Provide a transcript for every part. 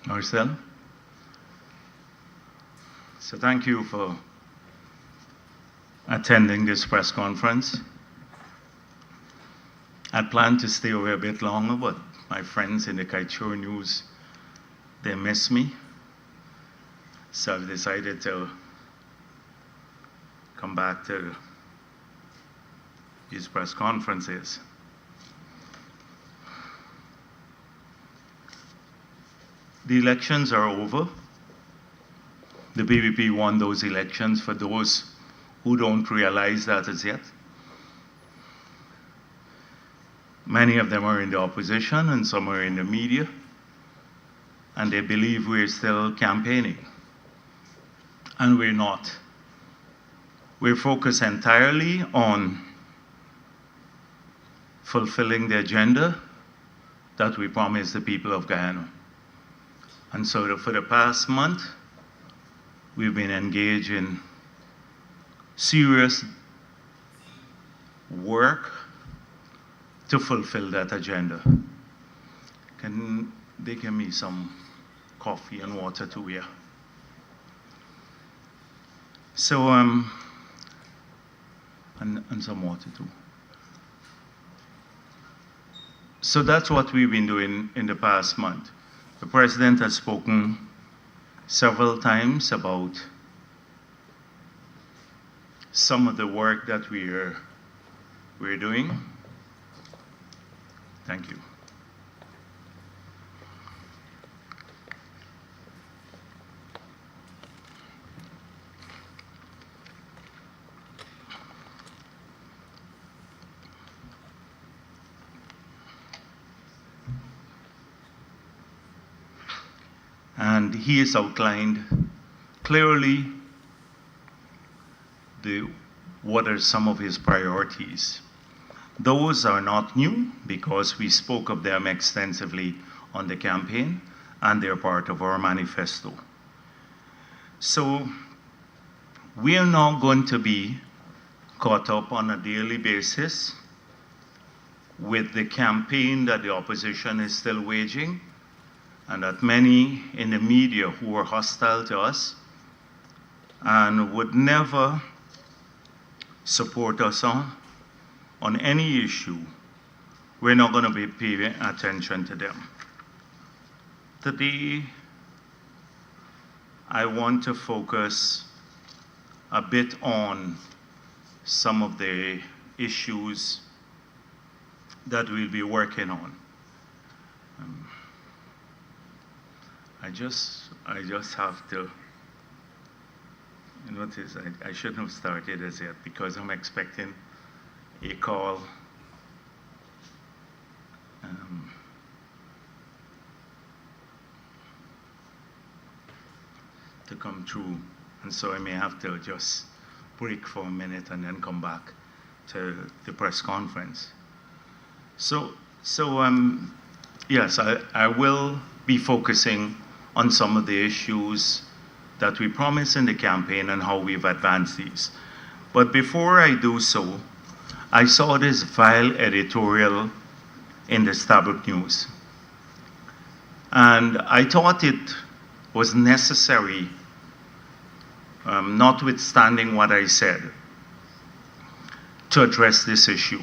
Marcel. So thank you for attending this press conference. I planned to stay away a bit longer, but my friends in the Kaitshur News, they miss me. So I've decided to come back to these press conferences. The elections are over. The PPP won those elections, for those who don't realize that as yet. Many of them are in the opposition and some are in the media, and they believe we're still campaigning. And we're not. We're focused entirely on fulfilling the agenda that we promised the people of Guyana. And so for the past month, we've been engaged in serious work to fulfill that agenda. Can they give me some coffee and water too here? So, and some water too. So that's what we've been doing in the past month. The President has spoken several times about some of the work that we're doing. Thank you. And he has outlined clearly what are some of his priorities. Those are not new because we spoke of them extensively on the campaign and they're part of our manifesto. So we are now going to be caught up on a daily basis with the campaign that the opposition is still waging, and that many in the media who are hostile to us and would never support us on any issue, we're not going to be paying attention to them. Today, I want to focus a bit on some of the issues that we'll be working on. I just have to, you notice I shouldn't have started as yet because I'm expecting a call to come through, and so I may have to just break for a minute and then come back to the press conference. Yes, I will be focusing on some of the issues that we promised in the campaign and how we've advanced these. But before I do so, I saw this vile editorial in the Stabroek News. And I thought it was necessary, notwithstanding what I said, to address this issue.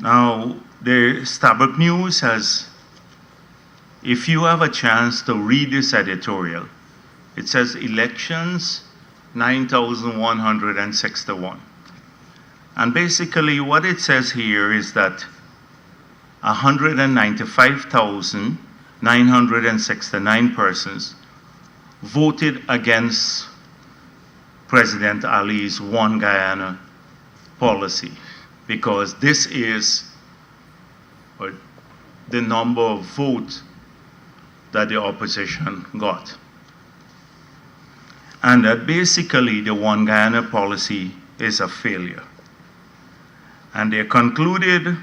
Now, the Stabroek News has, if you have a chance to read this editorial, it says elections 9,161. And basically what it says here is that 195,969 persons voted against President Ali's One Guyana policy, because this is the number of votes that the opposition got. And that basically the One Guyana policy is a failure. And they concluded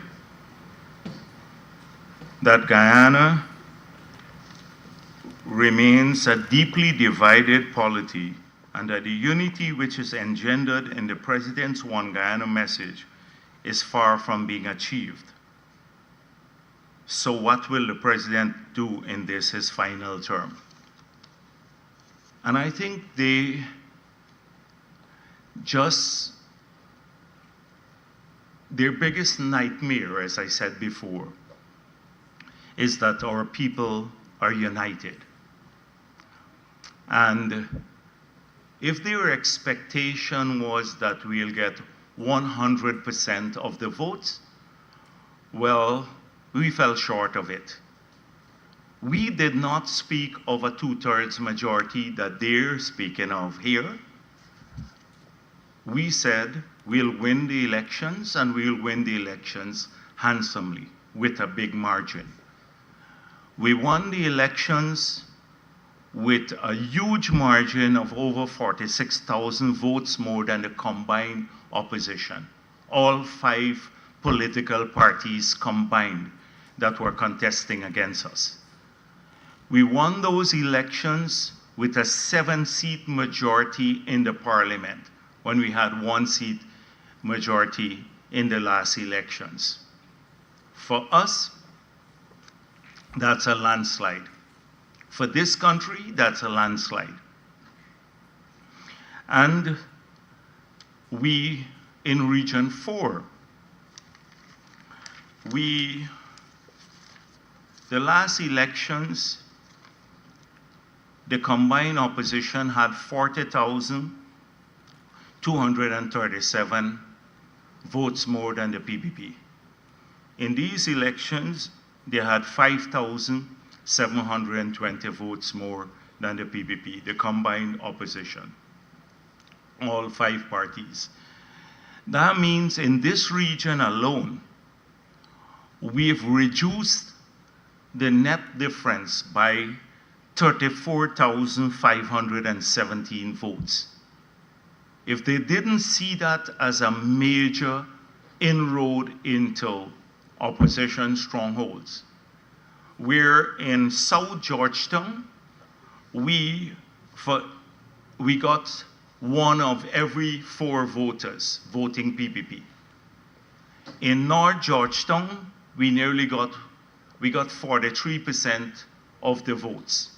that Guyana remains a deeply divided polity, and that the unity which is engendered in the President's One Guyana message is far from being achieved. So what will the president do in his final term? And I think they just, their biggest nightmare, as I said before, is that our people are united. And if their expectation was that we'll get 100% of the votes, well, we fell short of it. We did not speak of a 2/3 majority that they're speaking of here. We said we'll win the elections, and we'll win the elections handsomely with a big margin. We won the elections with a huge margin of over 46,000 votes more than the combined opposition. All 5 political parties combined that were contesting against us. We won those elections with a 7-seat majority in the parliament when we had 1-seat majority in the last elections. For us, that's a landslide. For this country, that's a landslide. And we, in Region 4, the last elections, the combined opposition had 40,237 votes more than the PPP. In these elections, they had 5,720 votes more than the PPP, the combined opposition, all 5 parties. That means in this region alone, we've reduced the net difference by 34,517 votes. If they didn't see that as a major inroad into opposition strongholds, we're in South Georgetown, we got 1 of every 4 voters voting PPP. In North Georgetown, we got 43% of the votes.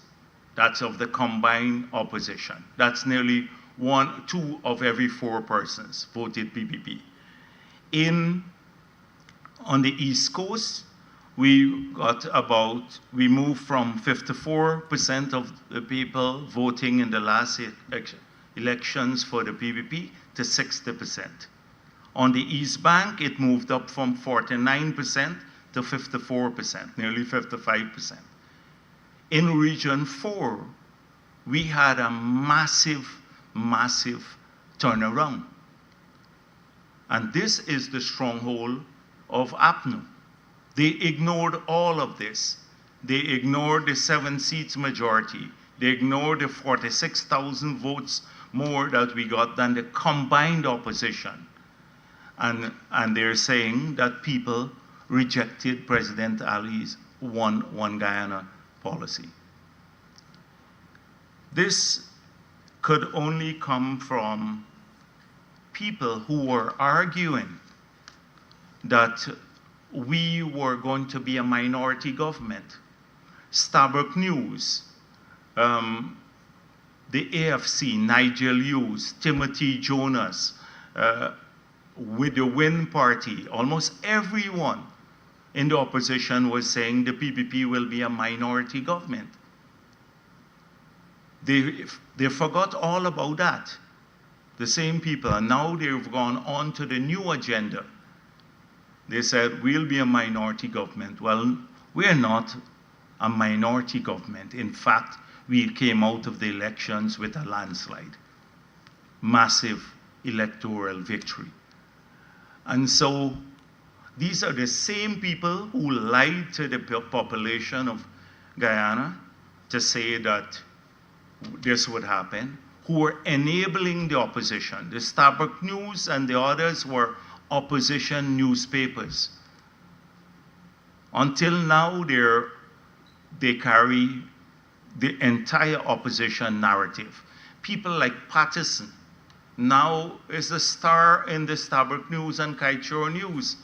That's of the combined opposition. That's nearly 2 of every 4 persons voted PPP. On the East Coast, we moved from 54% of the people voting in the last elections for the PPP to 60%. On the East Bank, it moved up from 49% to 54%, nearly 55%. In Region 4, we had a massive turnaround. And this is the stronghold of APNU. They ignored all of this. They ignored the 7 seats majority. They ignored the 46,000 votes more that we got than the combined opposition. And they're saying that people rejected President Ali's one Guyana policy. This could only come from people who were arguing that we were going to be a minority government. Starbuck News, the AFC, Nigel Hughes, Timothy Jonas, with the Win Party, almost everyone in the opposition was saying the PPP will be a minority government. They forgot all about that, the same people, and now they've gone on to the new agenda. They said, we'll be a minority government. Well, we're not a minority government. In fact, we came out of the elections with a landslide, massive electoral victory. And so these are the same people who lied to the population of Guyana to say that this would happen, who were enabling the opposition. The Starbuck News and the others were opposition newspapers. Until now, they carry the entire opposition narrative. People like Patterson now is a star in the Starbuck News and Kaieteur News.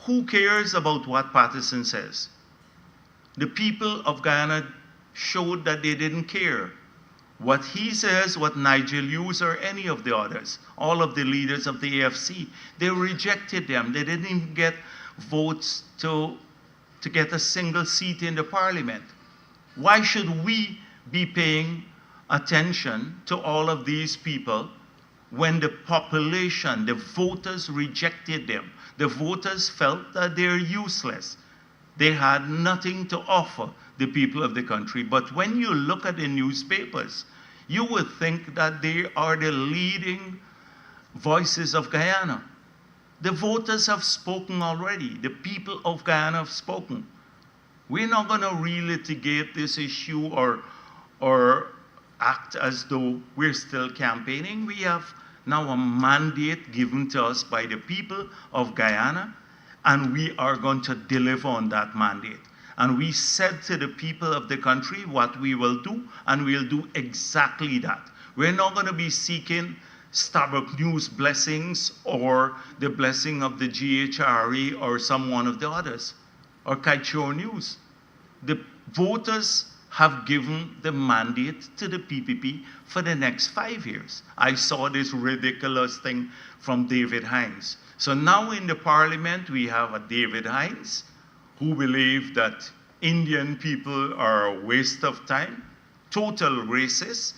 Who cares about what Patterson says? The people of Guyana showed that they didn't care. What he says, what Nigel Hughes or any of the others, all of the leaders of the AFC, they rejected them. They didn't even get votes to get a single seat in the parliament. Why should we be paying attention to all of these people when the population, the voters rejected them? The voters felt that they're useless. They had nothing to offer the people of the country. But when you look at the newspapers, you would think that they are the leading voices of Guyana. The voters have spoken already. The people of Guyana have spoken. We're not going to relitigate this issue or act as though we're still campaigning. We have now a mandate given to us by the people of Guyana, and we are going to deliver on that mandate. And we said to the people of the country what we will do, and we'll do exactly that. We're not going to be seeking Starbuck News blessings or the blessing of the GHRE or some one of the others, or Kaichor News. The voters have given the mandate to the PPP for the next 5 years. I saw this ridiculous thing from David Hines. So now in the parliament, we have a David Hines who believe that Indian people are a waste of time, total racist.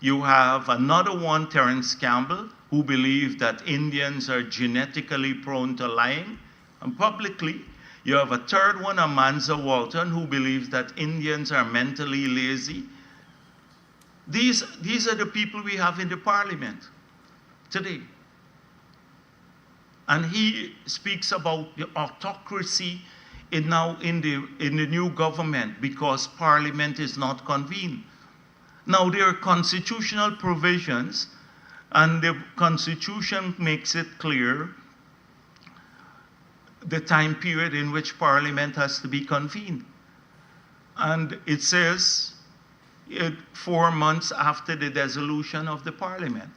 You have another one, Terence Campbell, who believe that Indians are genetically prone to lying, and publicly. You have a third one, Amanza Walton, who believes that Indians are mentally lazy. These are the people we have in the parliament today. And he speaks about the autocracy now in the new government because parliament is not convened. Now there are constitutional provisions, and the Constitution makes it clear the time period in which parliament has to be convened. And it says 4 months after the dissolution of the parliament.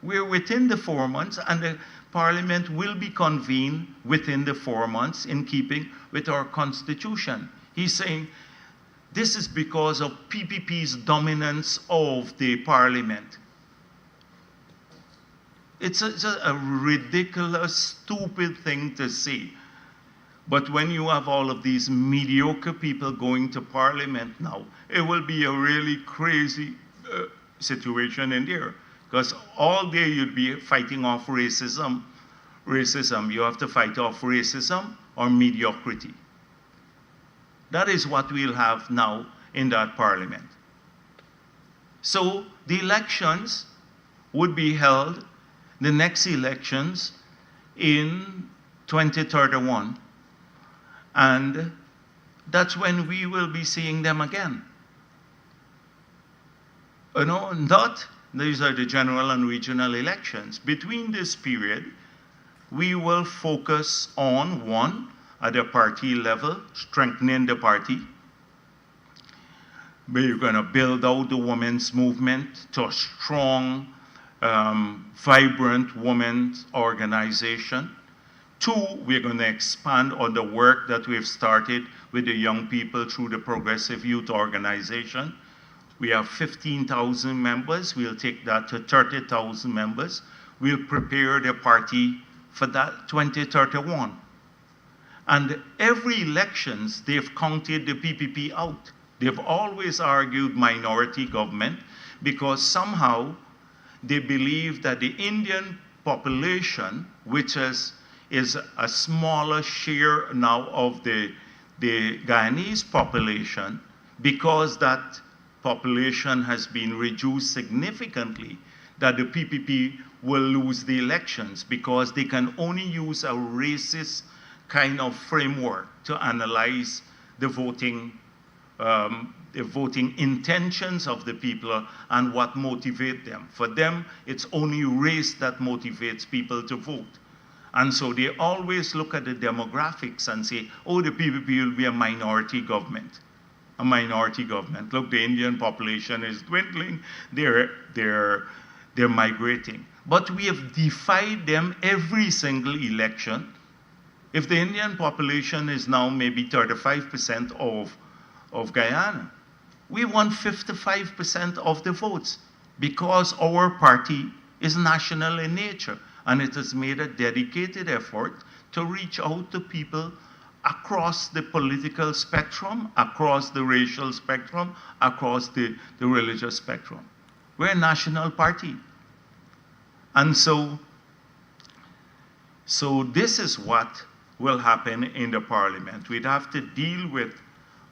We're within the 4 months, and the parliament will be convened within the 4 months in keeping with our constitution. He's saying this is because of PPP's dominance of the parliament. It's a ridiculous, stupid thing to say. But when you have all of these mediocre people going to parliament now, it will be a really crazy situation in there. Because all day you'd be fighting off racism. You have to fight off racism or mediocrity. That is what we'll have now in that parliament. So the elections would be held, the next elections, in 2031. And that's when we will be seeing them again. These are the general and regional elections. Between this period, we will focus on, one, at the party level, strengthening the party. We're going to build out the women's movement to a strong, vibrant women's organization. Two, we're going to expand on the work that we've started with the young people through the Progressive Youth Organization. We have 15,000 members. We'll take that to 30,000 members. We'll prepare the party for that 2031. And every elections, they've counted the PPP out. They've always argued minority government because somehow they believe that the Indian population, which is a smaller share now of the Guyanese population, because that population has been reduced significantly, that the PPP will lose the elections because they can only use a racist kind of framework to analyze the voting intentions of the people and what motivates them. For them, it's only race that motivates people to vote. And so they always look at the demographics and say, oh, the PPP will be a minority government. A minority government. Look, the Indian population is dwindling. They're migrating. But we have defied them every single election. If the Indian population is now maybe 35% of Guyana. We won 55% of the votes because our party is national in nature, and it has made a dedicated effort to reach out to people across the political spectrum, across the racial spectrum, across the religious spectrum. We're a national party. And so this is what will happen in the parliament. We'd have to deal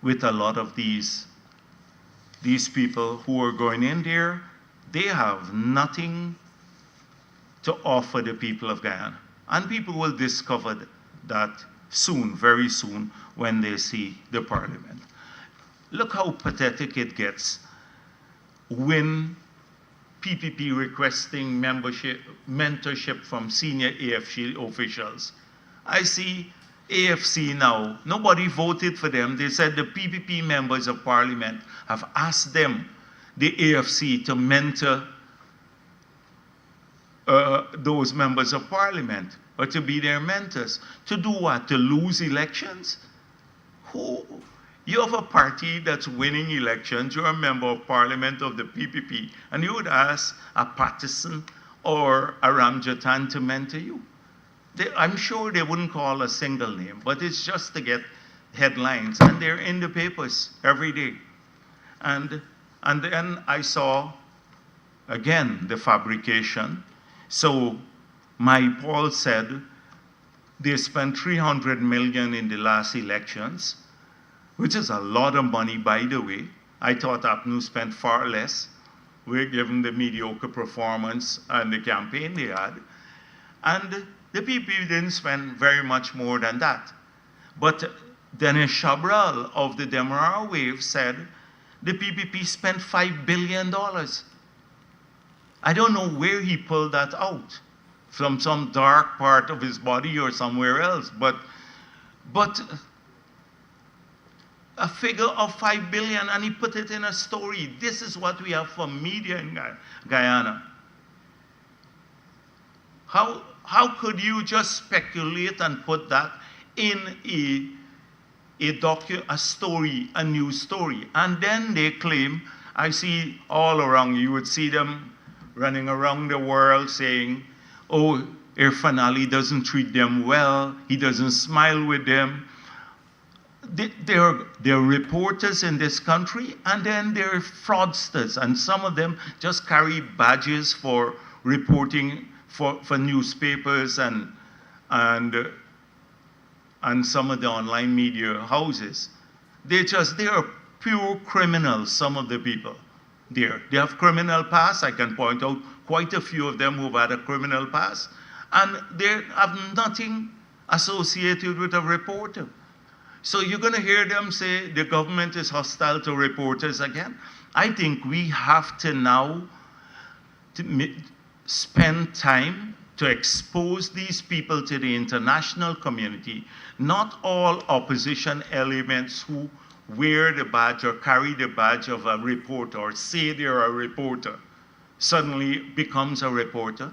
with a lot of these people who are going in there. They have nothing to offer the people of Guyana. And people will discover that soon, very soon, when they see the parliament. Look how pathetic it gets when PPP requesting mentorship from senior AFC officials. I see AFC now, nobody voted for them. They said the PPP members of parliament have asked them, the AFC, to mentor those members of parliament, or to be their mentors. To do what? To lose elections? Who? You have a party that's winning elections, you're a member of parliament of the PPP, and you would ask a Patterson or a Ramjatan to mentor you. I'm sure they wouldn't call a single name, but it's just to get headlines, and they're in the papers every day. And then I saw, again, the fabrication. So my Paul said they spent $300 million in the last elections, which is a lot of money, by the way. I thought APNU spent far less, given the mediocre performance and the campaign they had. And the PPP didn't spend very much more than that. But Dennis Chabral of the Demerara Wave said the PPP spent $5 billion. I don't know where he pulled that out, from some dark part of his body or somewhere else, but a figure of 5 billion, and he put it in a story. This is what we have for media in Guyana. How could you just speculate and put that in a story, a news story? And then they claim, I see all around, you would see them running around the world saying, oh, Irfan Ali doesn't treat them well, he doesn't smile with them. They're reporters in this country, and then they're fraudsters, and some of them just carry badges for reporting for newspapers and some of the online media houses. They are pure criminals, some of the people there. They have criminal past. I can point out quite a few of them who've had a criminal past, and they have nothing associated with a reporter. So you're going to hear them say the government is hostile to reporters again. I think we have to now spend time to expose these people to the international community. Not all opposition elements who wear the badge or carry the badge of a reporter or say they're a reporter suddenly becomes a reporter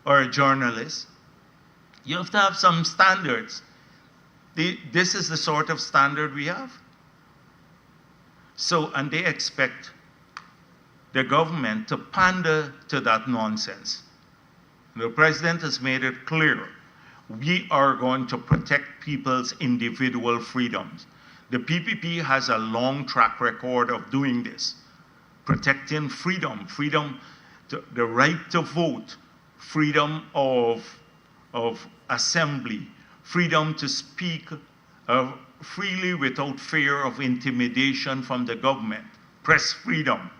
or a journalist. You have to have some standards. This is the sort of standard we have. So, and they expect the government to pander to that nonsense. The president has made it clear, we are going to protect people's individual freedoms. The PPP has a long track record of doing this, protecting freedom, the right to vote, freedom of assembly, freedom to speak freely without fear of intimidation from the government, press freedom.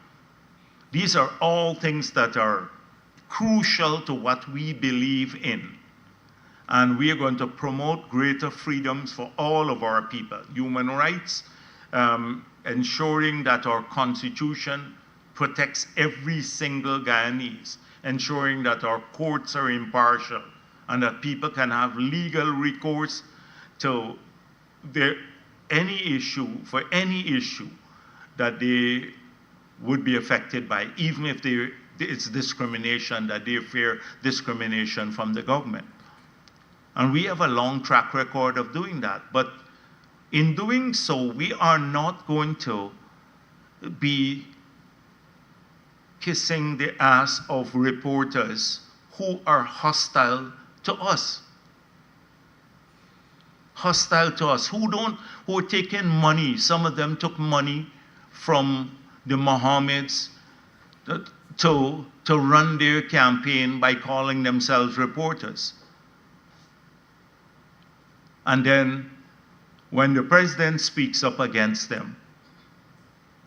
These are all things that are crucial to what we believe in. And we are going to promote greater freedoms for all of our people. Human rights, ensuring that our constitution protects every single Guyanese, ensuring that our courts are impartial, and that people can have legal recourse to any issue that they would be affected by, even if it's discrimination, that they fear discrimination from the government. And we have a long track record of doing that, but In doing so, we are not going to be kissing the ass of reporters who are hostile to us. Hostile to us, who are taking money. Some of them took money from the Mohammeds to run their campaign by calling themselves reporters. And then when the president speaks up against them,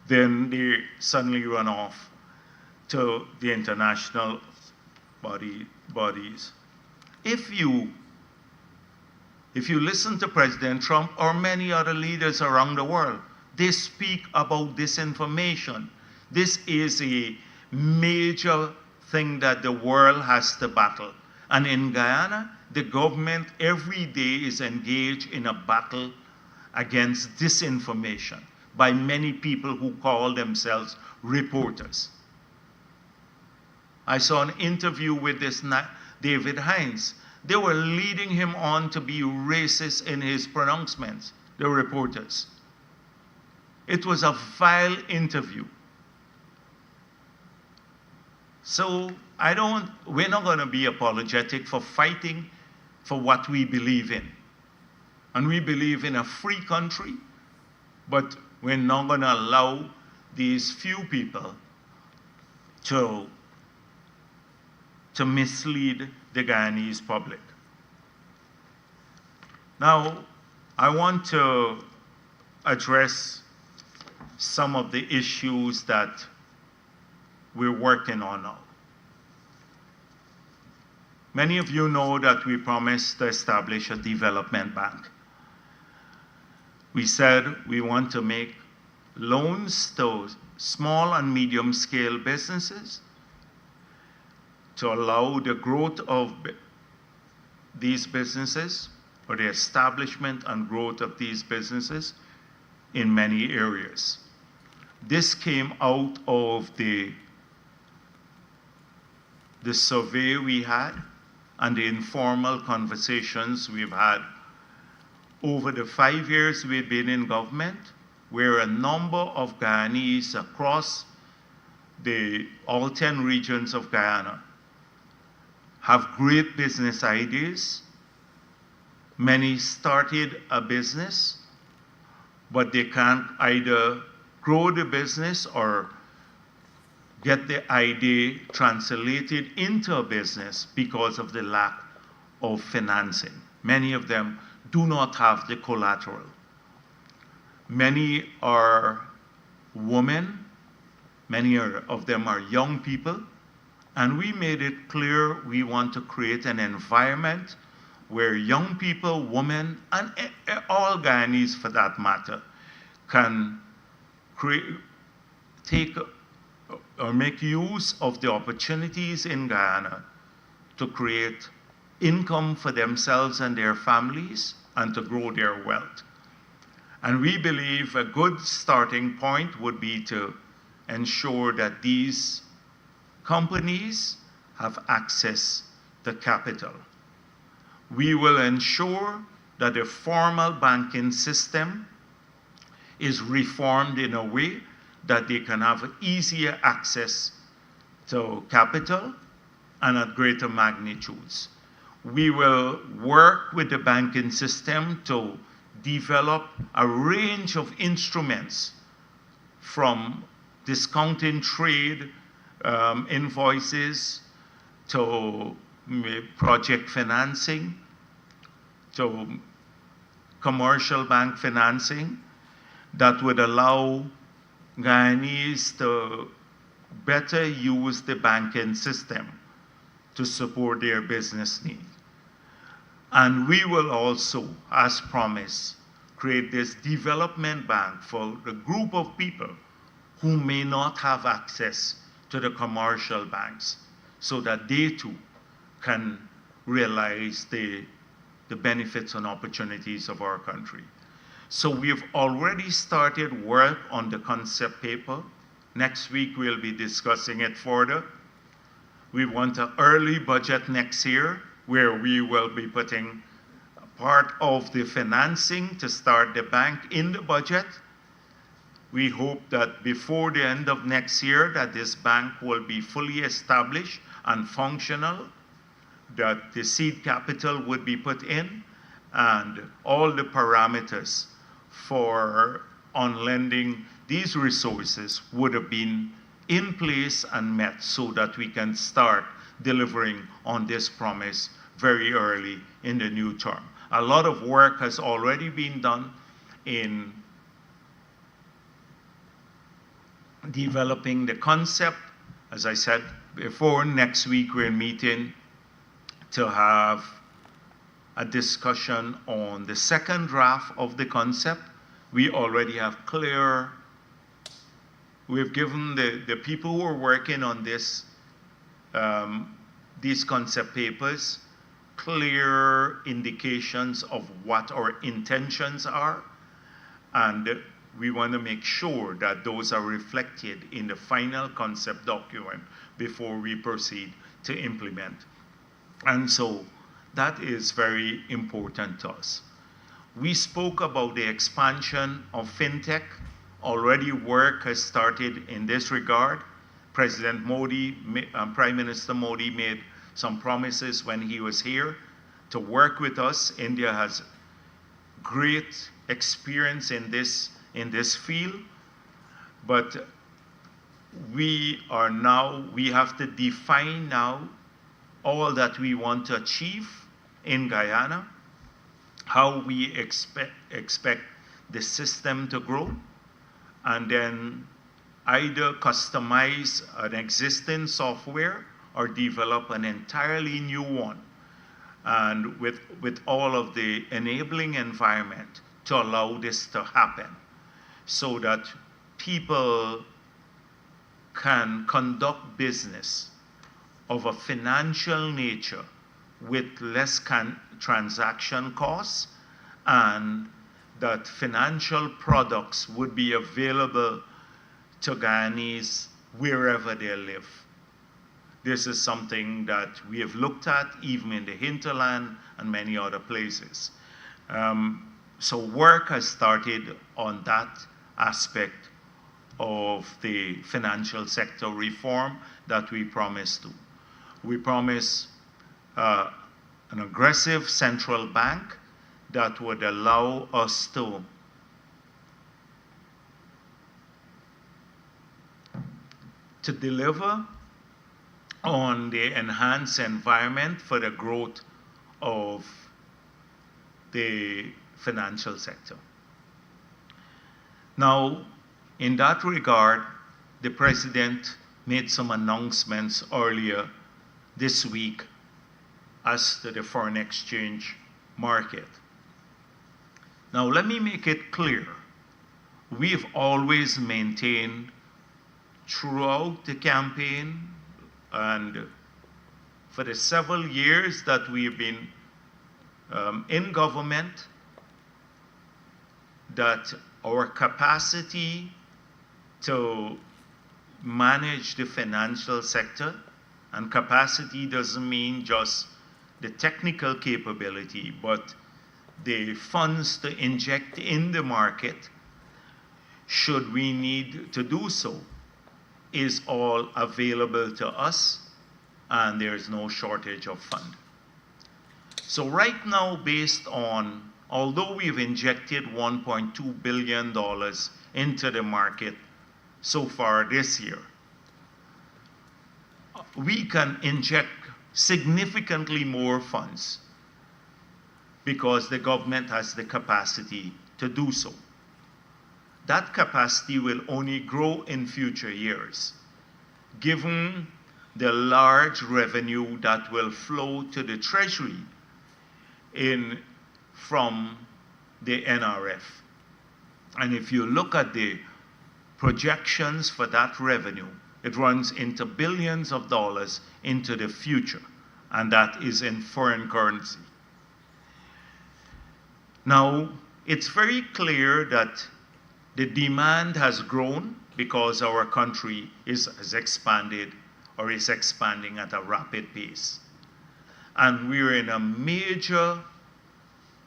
then they suddenly run off to the international bodies. If you listen to President Trump or many other leaders around the world, they speak about disinformation. This is a major thing that the world has to battle. And in Guyana, the government every day is engaged in a battle against disinformation by many people who call themselves reporters. I saw an interview with this David Hines. They were leading him on to be racist in his pronouncements, the reporters. It was a vile interview. So we're not going to be apologetic for fighting for what we believe in. And we believe in a free country, but we're not going to allow these few people to mislead the Guyanese public. Now, I want to address some of the issues that we're working on now. Many of you know that we promised to establish a development bank. We said we want to make loans to small and medium scale businesses to allow the growth of these businesses, or the establishment and growth of these businesses in many areas. This came out of the survey we had and the informal conversations we've had over the 5 years we've been in government, where a number of Guyanese across all 10 regions of Guyana have great business ideas. Many started a business, but they can't either grow the business or get the idea translated into a business because of the lack of financing. Many of them do not have the collateral. Many are women, many of them are young people, and we made it clear we want to create an environment where young people, women, and all Guyanese for that matter, can take or make use of the opportunities in Guyana to create income for themselves and their families and to grow their wealth. And we believe a good starting point would be to ensure that these companies have access to capital. We will ensure that the formal banking system is reformed in a way that they can have easier access to capital and at greater magnitudes. We will work with the banking system to develop a range of instruments, from discounting trade invoices to project financing to commercial bank financing, that would allow Guyanese to better use the banking system to support their business needs. And we will also, as promised, create this development bank for the group of people who may not have access to the commercial banks, so that they too can realize the benefits and opportunities of our country. So we've already started work on the concept paper. Next week we'll be discussing it further. We want an early budget next year where we will be putting part of the financing to start the bank in the budget. We hope that before the end of next year that this bank will be fully established and functional, that the seed capital would be put in, and all the parameters for on lending these resources would have been in place and met so that we can start delivering on this promise very early in the new term. A lot of work has already been done in developing the concept. As I said before, next week we're meeting to have a discussion on the second draft of the concept. We already have we've given the people who are working on this, these concept papers, clear indications of what our intentions are, and we want to make sure that those are reflected in the final concept document before we proceed to implement. And so that is very important to us. We spoke about the expansion of fintech. Already work has started in this regard. President Modi, Prime Minister Modi made some promises when he was here to work with us. India has great experience in this field, but we have to define now all that we want to achieve in Guyana, how we expect the system to grow, and then either customize an existing software or develop an entirely new one, and with all of the enabling environment to allow this to happen so that people can conduct business of a financial nature with less transaction costs, and that financial products would be available to Guyanese wherever they live. This is something that we have looked at even in the hinterland and many other places. So work has started on that aspect of the financial sector reform that we promised to. We promise an aggressive central bank that would allow us to deliver on the enhanced environment for the growth of the financial sector. Now, in that regard, the President made some announcements earlier this week as to the foreign exchange market. Now, let me make it clear. We've always maintained throughout the campaign and for the several years that we've been in government that our capacity to manage the financial sector, and capacity doesn't mean just the technical capability, but the funds to inject in the market, should we need to do so, is all available to us, and there is no shortage of fund. So right now, based on, although we've injected $1.2 billion into the market so far this year, we can inject significantly more funds because the government has the capacity to do so. That capacity will only grow in future years, given the large revenue that will flow to the Treasury from the NRF. And if you look at the projections for that revenue, it runs into billions of dollars into the future, and that is in foreign currency. Now, it's very clear that the demand has grown because our country has expanded or is expanding at a rapid pace. And we're in a major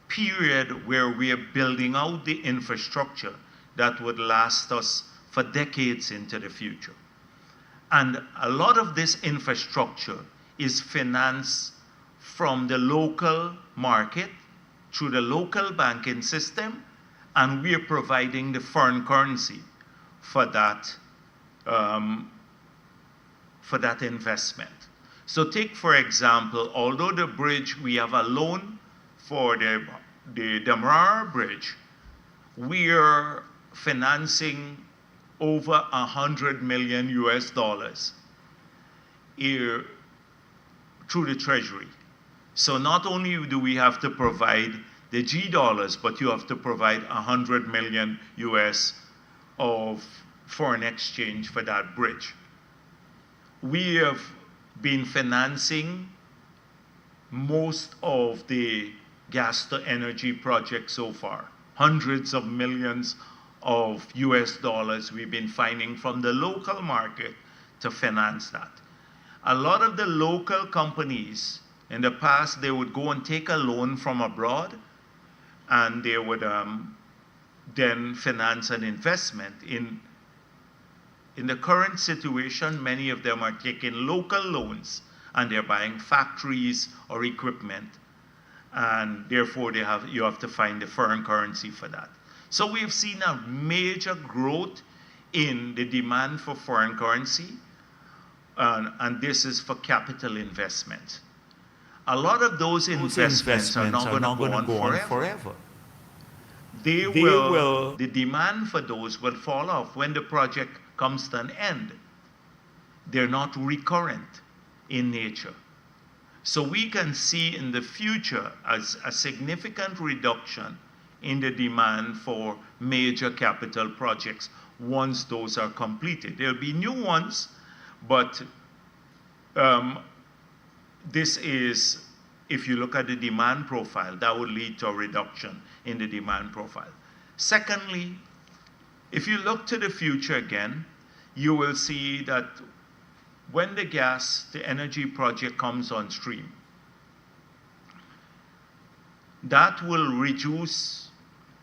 period where we are building out the infrastructure that would last us for decades into the future. And a lot of this infrastructure is financed from the local market through the local banking system, and we are providing the foreign currency for that investment. So take, for example, although the bridge, we have a loan for the Demerara Bridge, we are financing over $100 million here through the Treasury. So not only do we have to provide the G dollars, but you have to provide 100 million US of foreign exchange for that bridge. We have been financing most of the gas to energy projects so far. Hundreds of millions of US dollars we've been finding from the local market to finance that. A lot of the local companies, in the past, they would go and take a loan from abroad, and they would then finance an investment. In the current situation, many of them are taking local loans, and they're buying factories or equipment, and therefore you have to find the foreign currency for that. So we've seen a major growth in the demand for foreign currency, and this is for capital investment. A lot of those investments are not going to go on forever. The demand for those will fall off when the project comes to an end. They're not recurrent in nature. So we can see in the future as a significant reduction in the demand for major capital projects once those are completed. There'll be new ones, but this is, if you look at the demand profile, that would lead to a reduction in the demand profile. Secondly, if you look to the future again, you will see that when the gas, the energy project comes on stream, that will reduce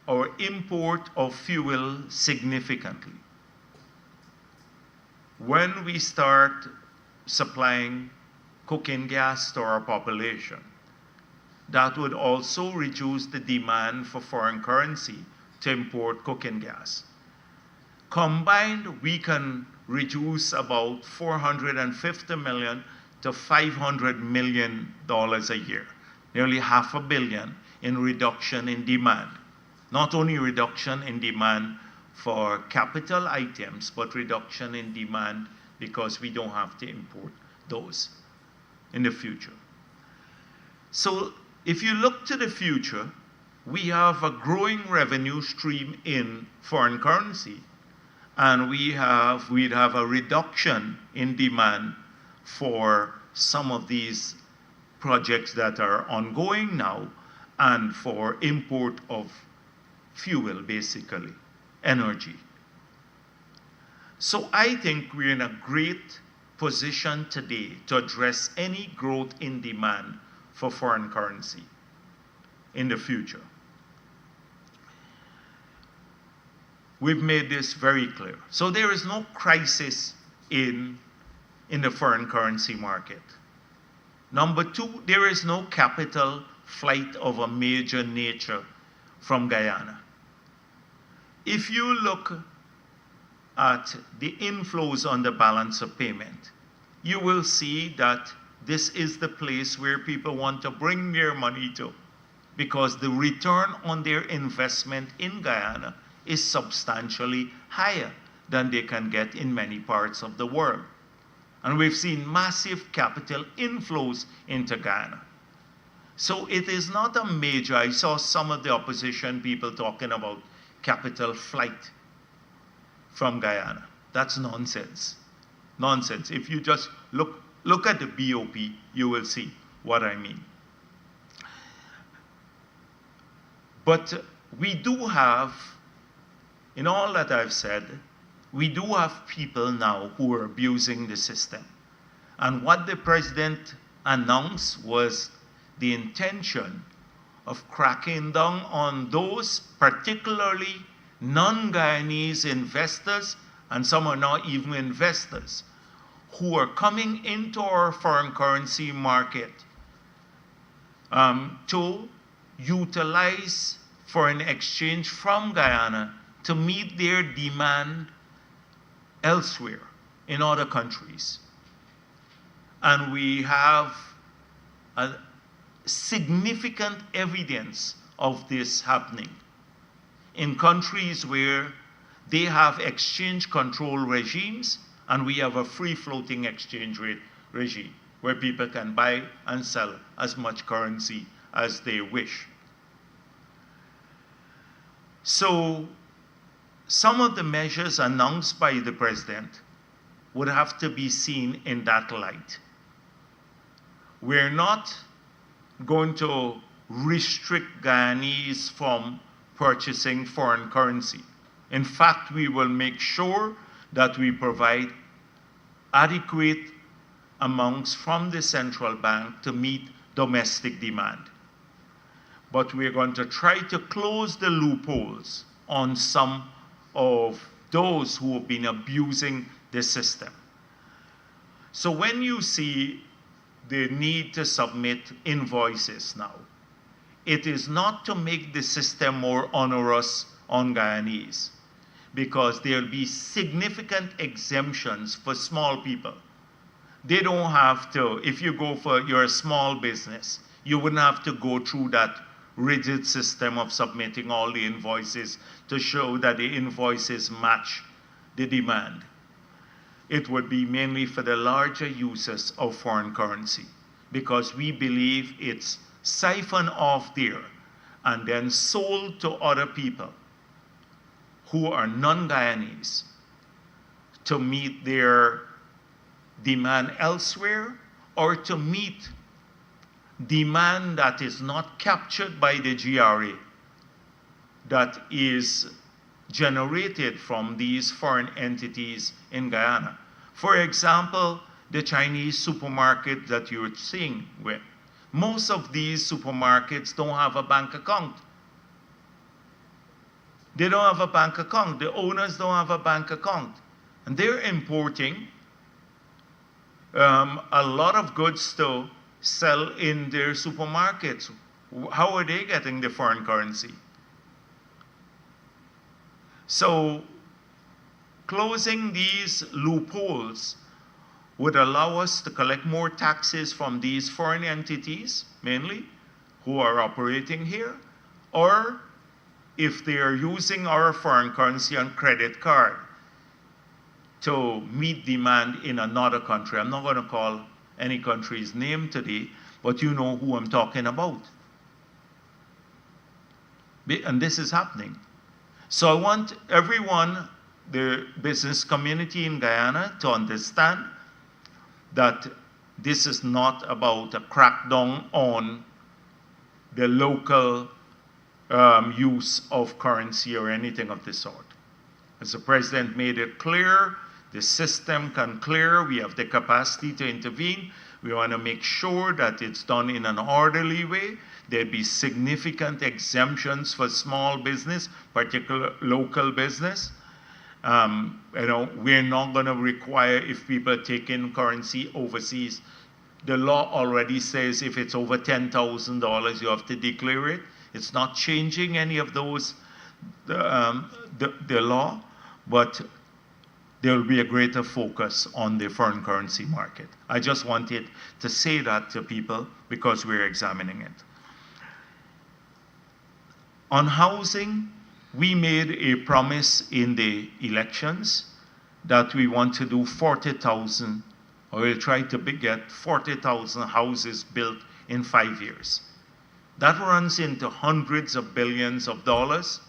our import of fuel significantly. When we start supplying cooking gas to our population, that would also reduce the demand for foreign currency to import cooking gas. Combined, we can reduce about $450 million to $500 million a year, nearly $500 million in reduction in demand. Not only reduction in demand for capital items, but reduction in demand because we don't have to import those in the future. So if you look to the future, we have a growing revenue stream in foreign currency, and we'd have a reduction in demand for some of these projects that are ongoing now, and for import of fuel, basically, energy. So I think we're in a great position today to address any growth in demand for foreign currency in the future. We've made this very clear. So there is no crisis in the foreign currency market. Number two, there is no capital flight of a major nature from Guyana. If you look at the inflows on the balance of payment, you will see that this is the place where people want to bring their money to, because the return on their investment in Guyana is substantially higher than they can get in many parts of the world. And we've seen massive capital inflows into Guyana. So it is not a major, I saw some of the opposition people talking about capital flight from Guyana. That's nonsense. Nonsense. If you just look at the BOP, you will see what I mean. But we do have, in all that I've said, we do have people now who are abusing the system. And what the president announced was the intention of cracking down on those, particularly non-Guyanese investors, and some are not even investors, who are coming into our foreign currency market to utilize foreign exchange from Guyana to meet their demand elsewhere in other countries. And we have a significant evidence of this happening in countries where they have exchange control regimes, and we have a free floating exchange rate regime where people can buy and sell as much currency as they wish. So some of the measures announced by the president would have to be seen in that light. We're not going to restrict Guyanese from purchasing foreign currency. In fact, we will make sure that we provide adequate amounts from the central bank to meet domestic demand. But we're going to try to close the loopholes on some of those who have been abusing the system. So when you see the need to submit invoices now, it is not to make the system more onerous on Guyanese, because there'll be significant exemptions for small people. They don't have to, if you go for your small business, you wouldn't have to go through that rigid system of submitting all the invoices to show that the invoices match the demand. It would be mainly for the larger users of foreign currency, because we believe it's siphoned off there and then sold to other people who are non-Guyanese to meet their demand elsewhere, or to meet demand that is not captured by the GRA, that is generated from these foreign entities in Guyana. For example, the Chinese supermarket that you're seeing with. Most of these supermarkets don't have a bank account. They don't have a bank account. The owners don't have a bank account. And they're importing a lot of goods to sell in their supermarkets. How are they getting the foreign currency? So closing these loopholes would allow us to collect more taxes from these foreign entities, mainly, who are operating here, or if they are using our foreign currency on credit card to meet demand in another country. I'm not going to call any country's name today, but you know who I'm talking about. And this is happening. So I want everyone, the business community in Guyana, to understand that this is not about a crackdown on the local use of currency or anything of the sort. As the president made it clear, the system can clear, we have the capacity to intervene. We want to make sure that it's done in an orderly way. There'd be significant exemptions for small business, particular local business. We're not going to require, if people take in currency overseas, the law already says if it's over $10,000, you have to declare it. It's not changing any of those, the law, but there will be a greater focus on the foreign currency market. I just wanted to say that to people because we're examining it. On housing, we made a promise in the elections that we want to do 40,000, or we'll try to get 40,000 houses built in 5 years. That runs into hundreds of billions of dollars.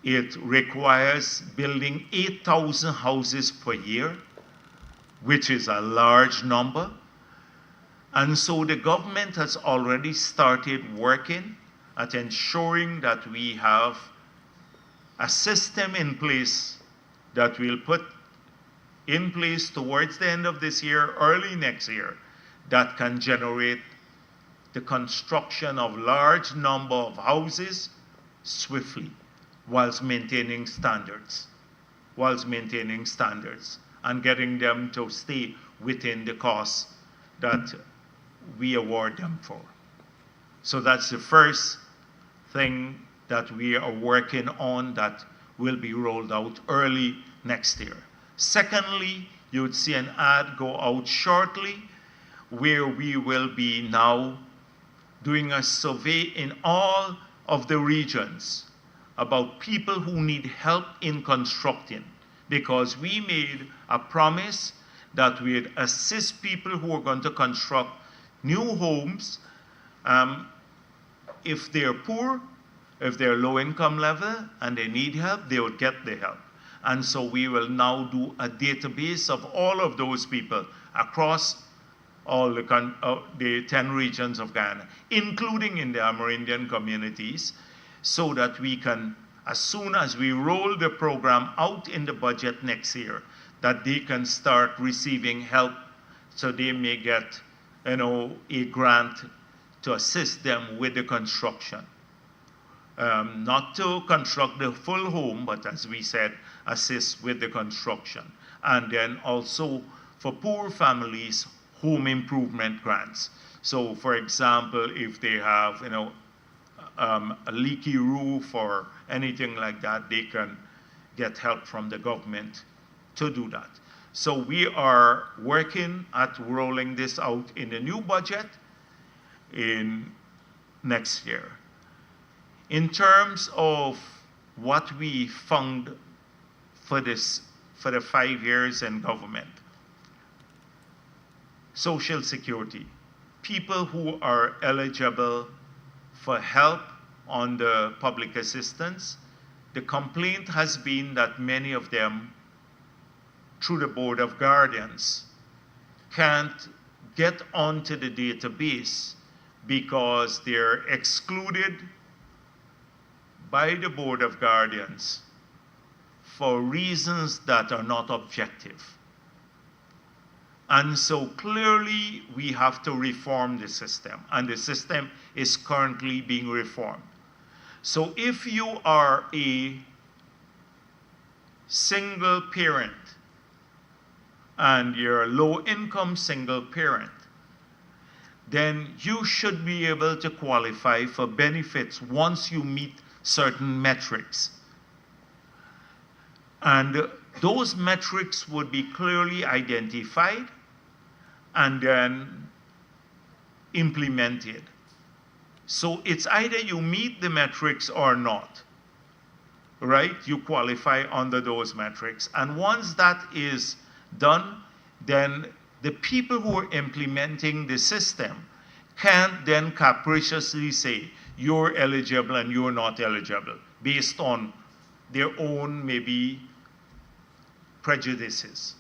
It requires building 8,000 houses per year, which is a large number. And so the government has already started working at ensuring that we have a system in place that we'll put in place towards the end of this year, early next year, that can generate the construction of large number of houses swiftly whilst maintaining standards, and getting them to stay within the costs that we award them for. So that's the first thing that we are working on that will be rolled out early next year. Secondly, you would see an ad go out shortly where we will be now doing a survey in all of the regions about people who need help in constructing, because we made a promise that we'd assist people who are going to construct new homes. If they're poor, if they're low income level and they need help, they would get the help. And so we will now do a database of all of those people across all the 10 regions of Guyana, including in the Amerindian communities, so that we can, as soon as we roll the program out in the budget next year, that they can start receiving help so they may get, a grant to assist them with the construction. Not to construct the full home, but as we said, assist with the construction. And then also for poor families, home improvement grants. So for example, if they have a leaky roof or anything like that, they can get help from the government to do that. So we are working at rolling this out in the new budget in next year. In terms of what we found for the 5 years in government, Social Security, people who are eligible for help on the public assistance, the complaint has been that many of them, through the Board of Guardians, can't get onto the database because they're excluded by the Board of Guardians for reasons that are not objective. And so clearly we have to reform the system, and the system is currently being reformed. So if you are a single parent and you're a low-income single parent, then you should be able to qualify for benefits once you meet certain metrics. And those metrics would be clearly identified and then implemented. So it's either you meet the metrics or not, right? You qualify under those metrics. And once that is done, then the people who are implementing the system can't then capriciously say, you're eligible and you're not eligible, based on their own, maybe, prejudices.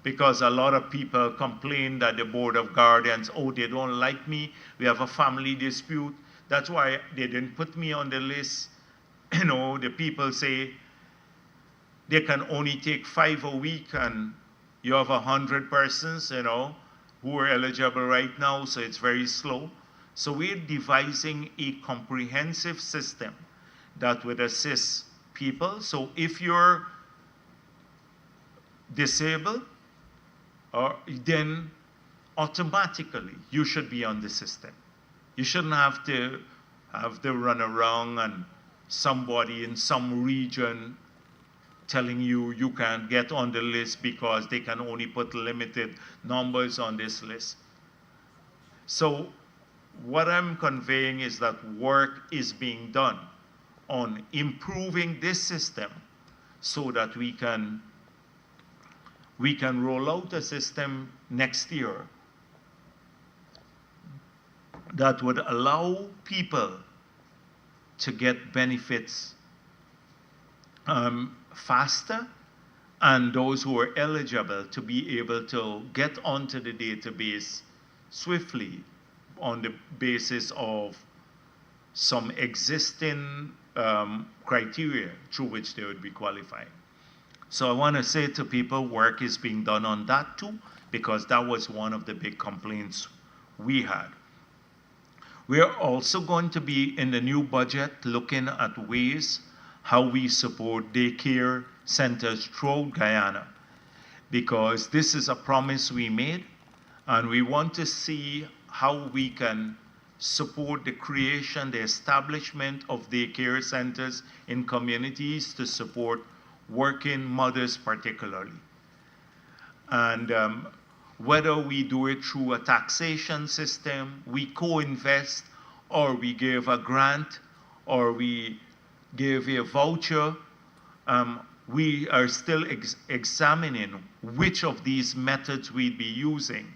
Because a lot of people complain that the Board of Guardians, they don't like me, we have a family dispute, that's why they didn't put me on the list. The people say they can only take 5 a week, and you have 100 persons, who are eligible right now, so it's very slow. So we're devising a comprehensive system that would assist people. So if you're disabled, then automatically you should be on the system. You shouldn't have to run around and somebody in some region telling you you can't get on the list because they can only put limited numbers on this list. So what I'm conveying is that work is being done on improving this system so that we can roll out a system next year that would allow people to get benefits faster, and those who are eligible to be able to get onto the database swiftly on the basis of some existing criteria through which they would be qualifying. So I want to say to people, work is being done on that too, because that was one of the big complaints we had. We are also going to be in the new budget looking at ways how we support daycare centers throughout Guyana, because this is a promise we made, and we want to see how we can support the creation, the establishment of daycare centers in communities to support working mothers particularly. And whether we do it through a taxation system, we co-invest, or we give a grant, or we give a voucher, we are still examining which of these methods we'd be using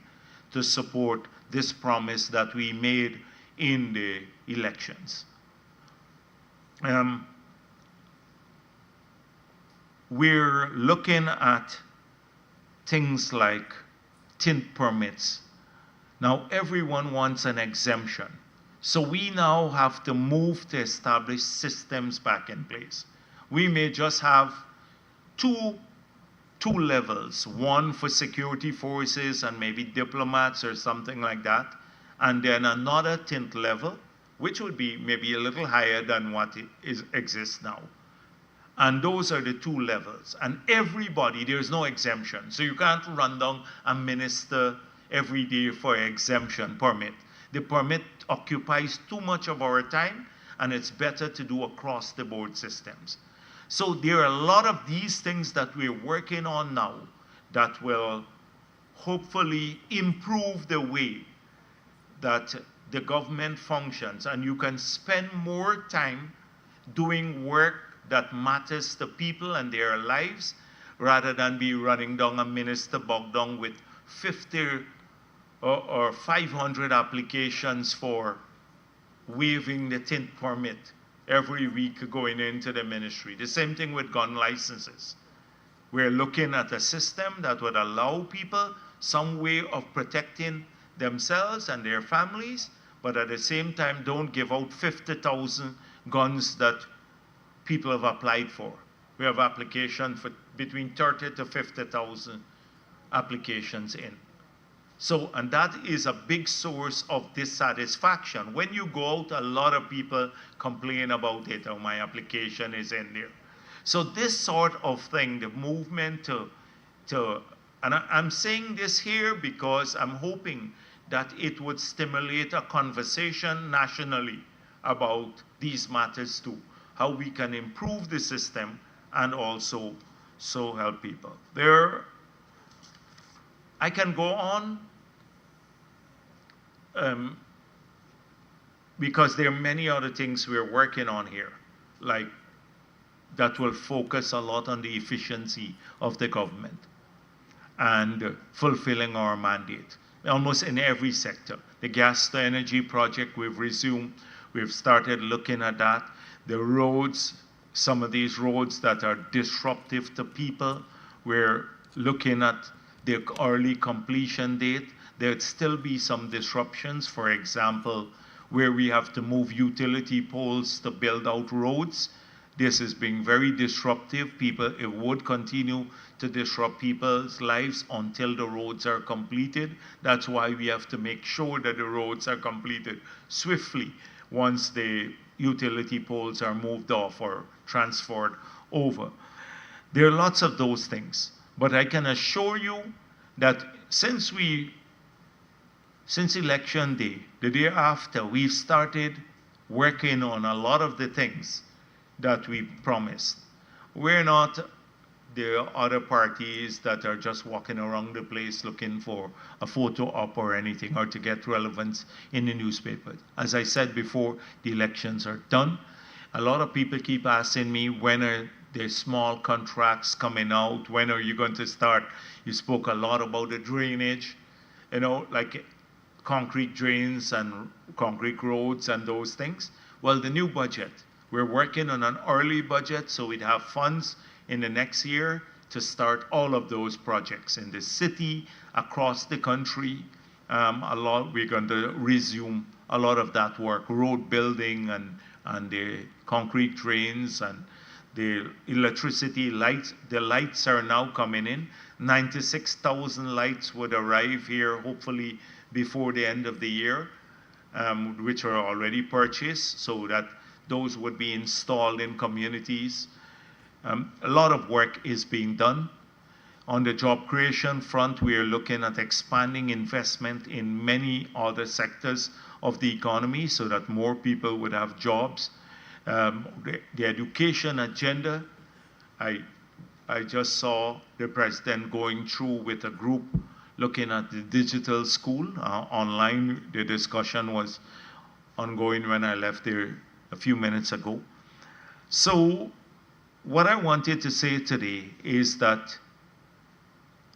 to support this promise that we made in the elections. We're looking at things like tint permits. Now everyone wants an exemption. So we now have to move to establish systems back in place. We may just have two levels, one for security forces and maybe diplomats or something like that, and then another tint level, which would be maybe a little higher than what exists now. And those are the two levels. And everybody, there's no exemption. So you can't run down and minister every day for an exemption permit. The permit occupies too much of our time, and it's better to do across the board systems. So there are a lot of these things that we're working on now that will hopefully improve the way that the government functions, and you can spend more time doing work that matters to people and their lives, rather than be running down a minister bogged down with 50 or 500 applications for waiving the tint permit every week going into the ministry. The same thing with gun licenses. We're looking at a system that would allow people some way of protecting themselves and their families, but at the same time don't give out 50,000 guns that people have applied for. We have application for between 30 to 50,000 applications in. So, and that is a big source of dissatisfaction. When you go out, a lot of people complain about it, oh, my application is in there. So this sort of thing, the movement and I'm saying this here because I'm hoping that it would stimulate a conversation nationally about these matters too, how we can improve the system and also so help people. I can go on because there are many other things we're working on here, like that will focus a lot on the efficiency of the government and fulfilling our mandate, almost in every sector. The gas to energy project we've resumed, we've started looking at that. The roads, some of these roads that are disruptive to people, we're looking at the early completion date. There'd still be some disruptions, for example, where we have to move utility poles to build out roads. This is being very disruptive. It would continue to disrupt people's lives until the roads are completed. That's why we have to make sure that the roads are completed swiftly once the utility poles are moved off or transferred over. There are lots of those things, but I can assure you that since election day, the day after, we've started working on a lot of the things that we promised. We're not the other parties that are just walking around the place looking for a photo op or anything, or to get relevance in the newspaper. As I said before, the elections are done. A lot of people keep asking me, when are the small contracts coming out? When are you going to start? You spoke a lot about the drainage, like concrete drains and concrete roads and those things. Well, the new budget, we're working on an early budget, so we'd have funds in the next year to start all of those projects in the city, across the country. We're going to resume a lot of that work, road building and the concrete drains and the electricity lights. The lights are now coming in. 96,000 lights would arrive here, hopefully before the end of the year. which are already purchased, so that those would be installed in communities. A lot of work is being done. On the job creation front, we are looking at expanding investment in many other sectors of the economy so that more people would have jobs. The education agenda, I just saw the president going through with a group looking at the digital school. Online, the discussion was ongoing when I left there a few minutes ago. So what I wanted to say today is that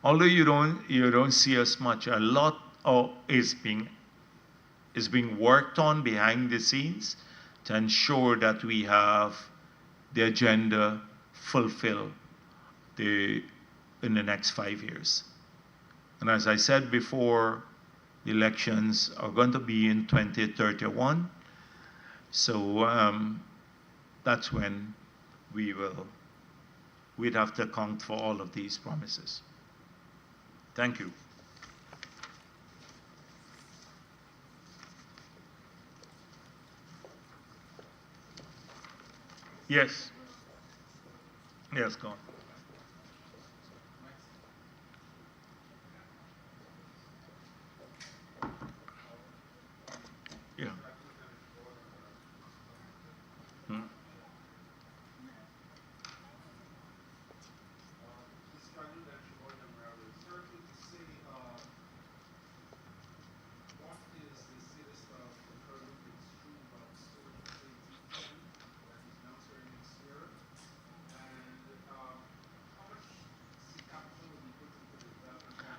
although you don't see us much, a lot is being worked on behind the scenes to ensure that we have the agenda fulfilled in the next 5 years. And as I said before, the elections are going to be in 2031. So that's when we'd have to account for all of these promises. Thank you. Yes. Yes, go on. Yeah. Hmm.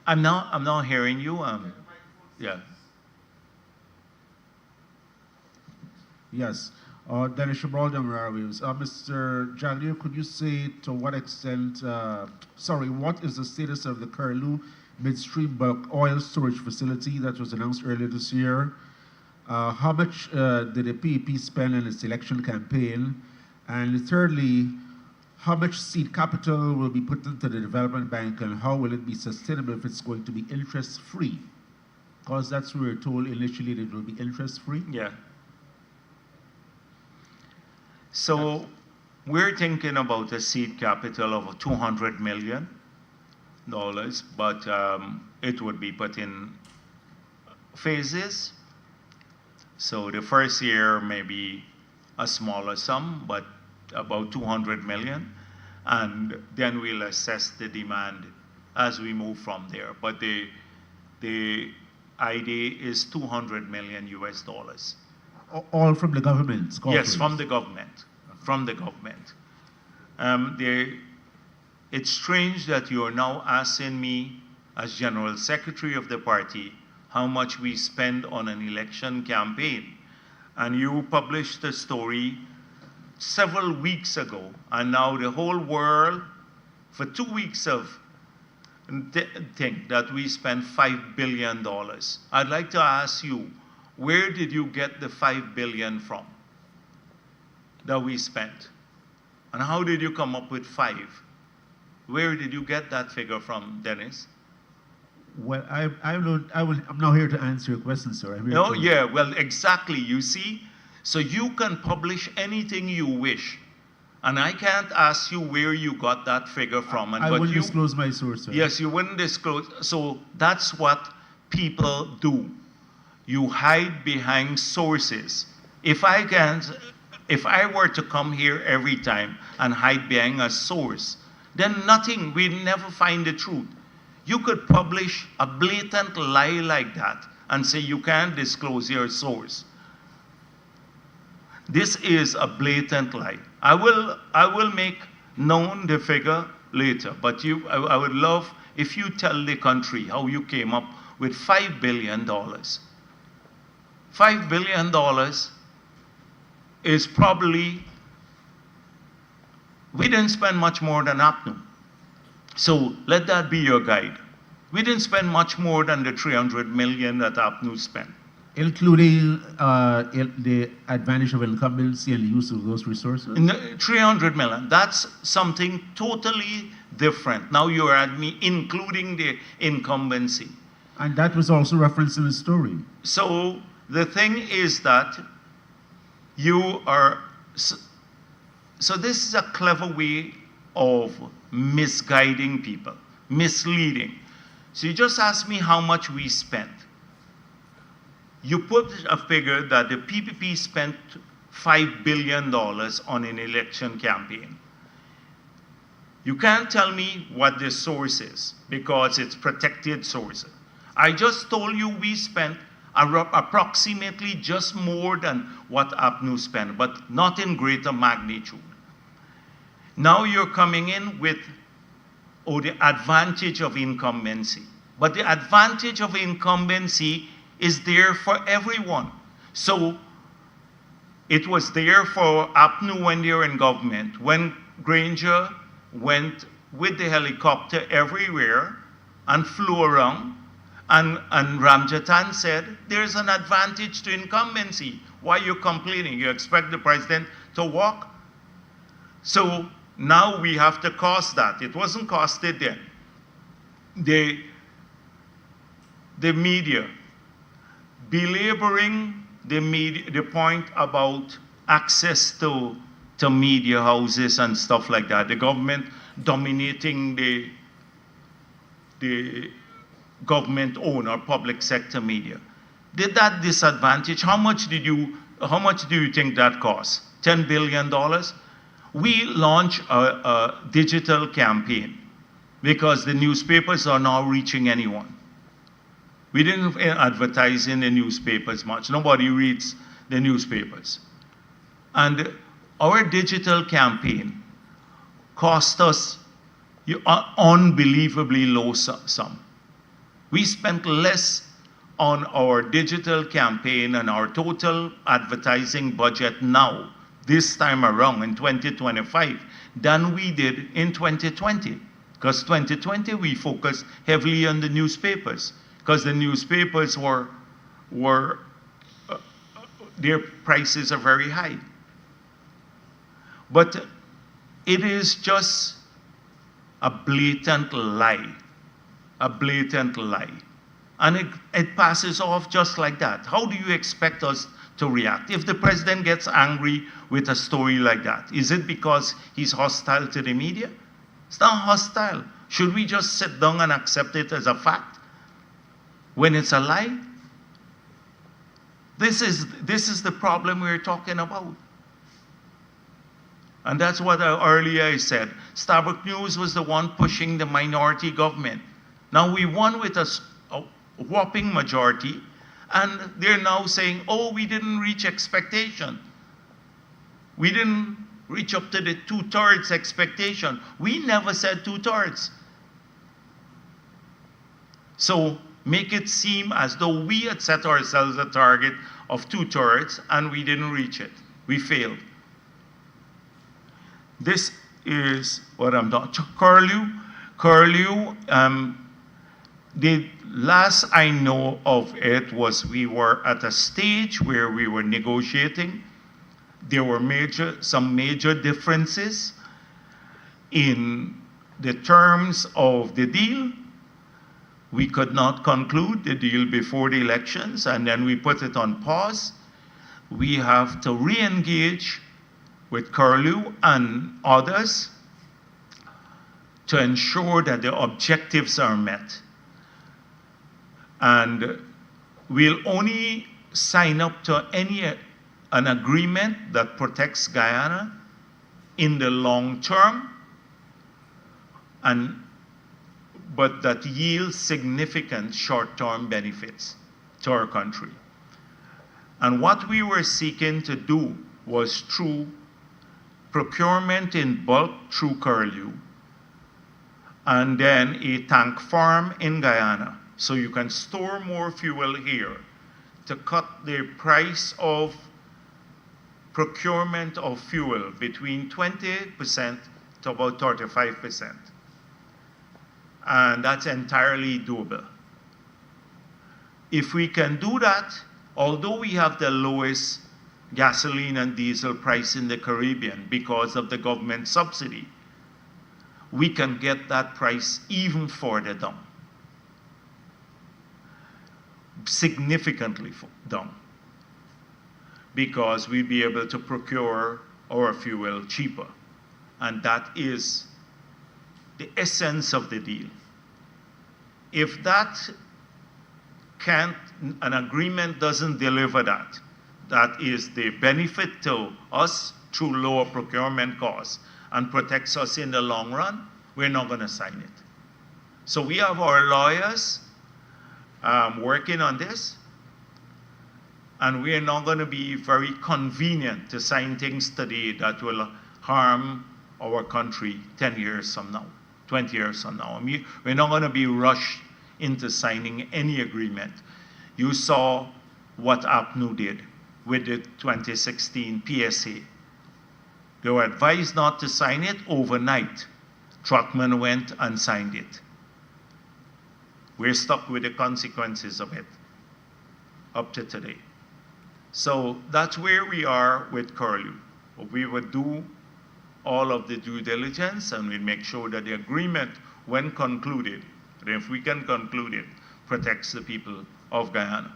I'm not hearing you. Yeah. Yes. Dennis Shabaldi, Mr. Jagdeo, could you say to what extent, what is the status of the Curlew midstream bulk oil storage facility that was announced earlier this year? How much did the PEP spend in its election campaign? And thirdly, how much seed capital will be put into the development bank, and how will it be sustainable if it's going to be interest-free? Because that's what we were told initially that it will be interest-free. Yeah. So we're thinking about a seed capital of $200 million, but it would be put in phases. So the first year may be a smaller sum, but about 200 million, and then we'll assess the demand as we move from there. But the idea is 200 million US dollars. All from the government? Yes, from the government. From the government. It's strange that you are now asking me, as General Secretary of the party, how much we spend on an election campaign. And you published a story several weeks ago, and now the whole world, for 2 weeks think that we spent $5 billion. I'd like to ask you, where did you get the $5 billion from that we spent? And how did you come up with 5? Where did you get that figure from, Dennis? Well, I'm not here to answer your question, sir. No, yeah, well, exactly. You see, so you can publish anything you wish, and I can't ask you where you got that figure from. I wouldn't disclose my source, sir. Yes, you wouldn't disclose. So that's what people do. You hide behind sources. If I were to come here every time and hide behind a source, then we'd never find the truth. You could publish a blatant lie like that and say you can't disclose your source. This is a blatant lie. I will make known the figure later, but I would love if you tell the country how you came up with $5 billion. $5 billion is probably, we didn't spend much more than APNU. So let that be your guide. We didn't spend much more than the $300 million that APNU spent. Including the advantage of incumbency and the use of those resources? $300 million. That's something totally different. Now you're at me including the incumbency. And that was also referenced in the story. So The thing is that you are, so this is a clever way of misguiding people, misleading. So you just ask me how much we spent. You put a figure that the PPP spent $5 billion on an election campaign. You can't tell me what the source is because it's protected sources. I just told you we spent approximately just more than what APNU spent, but not in greater magnitude. Now you're coming in with, the advantage of incumbency. But the advantage of incumbency is there for everyone. So it was there for APNU when they were in government. When Granger went with the helicopter everywhere and flew around, and Ramjatan said, there's an advantage to incumbency. Why are you complaining? You expect the president to walk? So now we have to cost that. It wasn't costed then. The media, belaboring the point about access to media houses and stuff like that, the government dominating the government-owned or public sector media. Did that disadvantage? How much do you think that cost? $10 billion? We launched a digital campaign because the newspapers are now reaching anyone. We didn't advertise in the newspapers much. Nobody reads the newspapers. And our digital campaign cost us unbelievably low sum. We spent less on our digital campaign and our total advertising budget now, this time around in 2025, than we did in 2020. Because 2020 we focused heavily on the newspapers, because the newspapers their prices are very high. But it is just a blatant lie. A blatant lie. And it passes off just like that. How do you expect us to react? If the president gets angry with a story like that, is it because he's hostile to the media? It's not hostile. Should we just sit down and accept it as a fact when it's a lie? This is the problem we're talking about. And that's what earlier I said. Starbuck News was the one pushing the minority government. Now we won with a whopping majority, and they're now saying, oh, we didn't reach expectation. We didn't reach up to the 2/3 expectation. We never said 2/3. So make it seem as though we had set ourselves a target of 2/3 and we didn't reach it. We failed. This is what I'm doing. Curlew, the last I know of it was we were at a stage where we were negotiating. There were some major differences in the terms of the deal. We could not conclude the deal before the elections, and then we put it on pause. We have to re-engage with Curlew and others to ensure that the objectives are met. And we'll only sign up to an agreement that protects Guyana in the long term, but that yields significant short-term benefits to our country. And what we were seeking to do was through procurement in bulk through Curlew, and then a tank farm in Guyana, so you can store more fuel here to cut the price of procurement of fuel between 20% to about 35%. And that's entirely doable. If we can do that, although we have the lowest gasoline and diesel price in the Caribbean because of the government subsidy, we can get that price even further down, significantly down. because we'll be able to procure our fuel cheaper. And that is the essence of the deal. If that can't, an agreement doesn't deliver that, that is the benefit to us through lower procurement costs and protects us in the long run, we're not going to sign it. So we have our lawyers working on this, and we are not going to be very convenient to sign things today that will harm our country 10 years from now, 20 years from now. I mean, we're not going to be rushed into signing any agreement. You saw what APNU did with the 2016 PSA. They were advised not to sign it overnight. Truckman went and signed it. We're stuck with the consequences of it up to today. So that's where we are with Curlew. We would do all of the due diligence and we'll make sure that the agreement, when concluded, and if we can conclude it, protects the people of Guyana.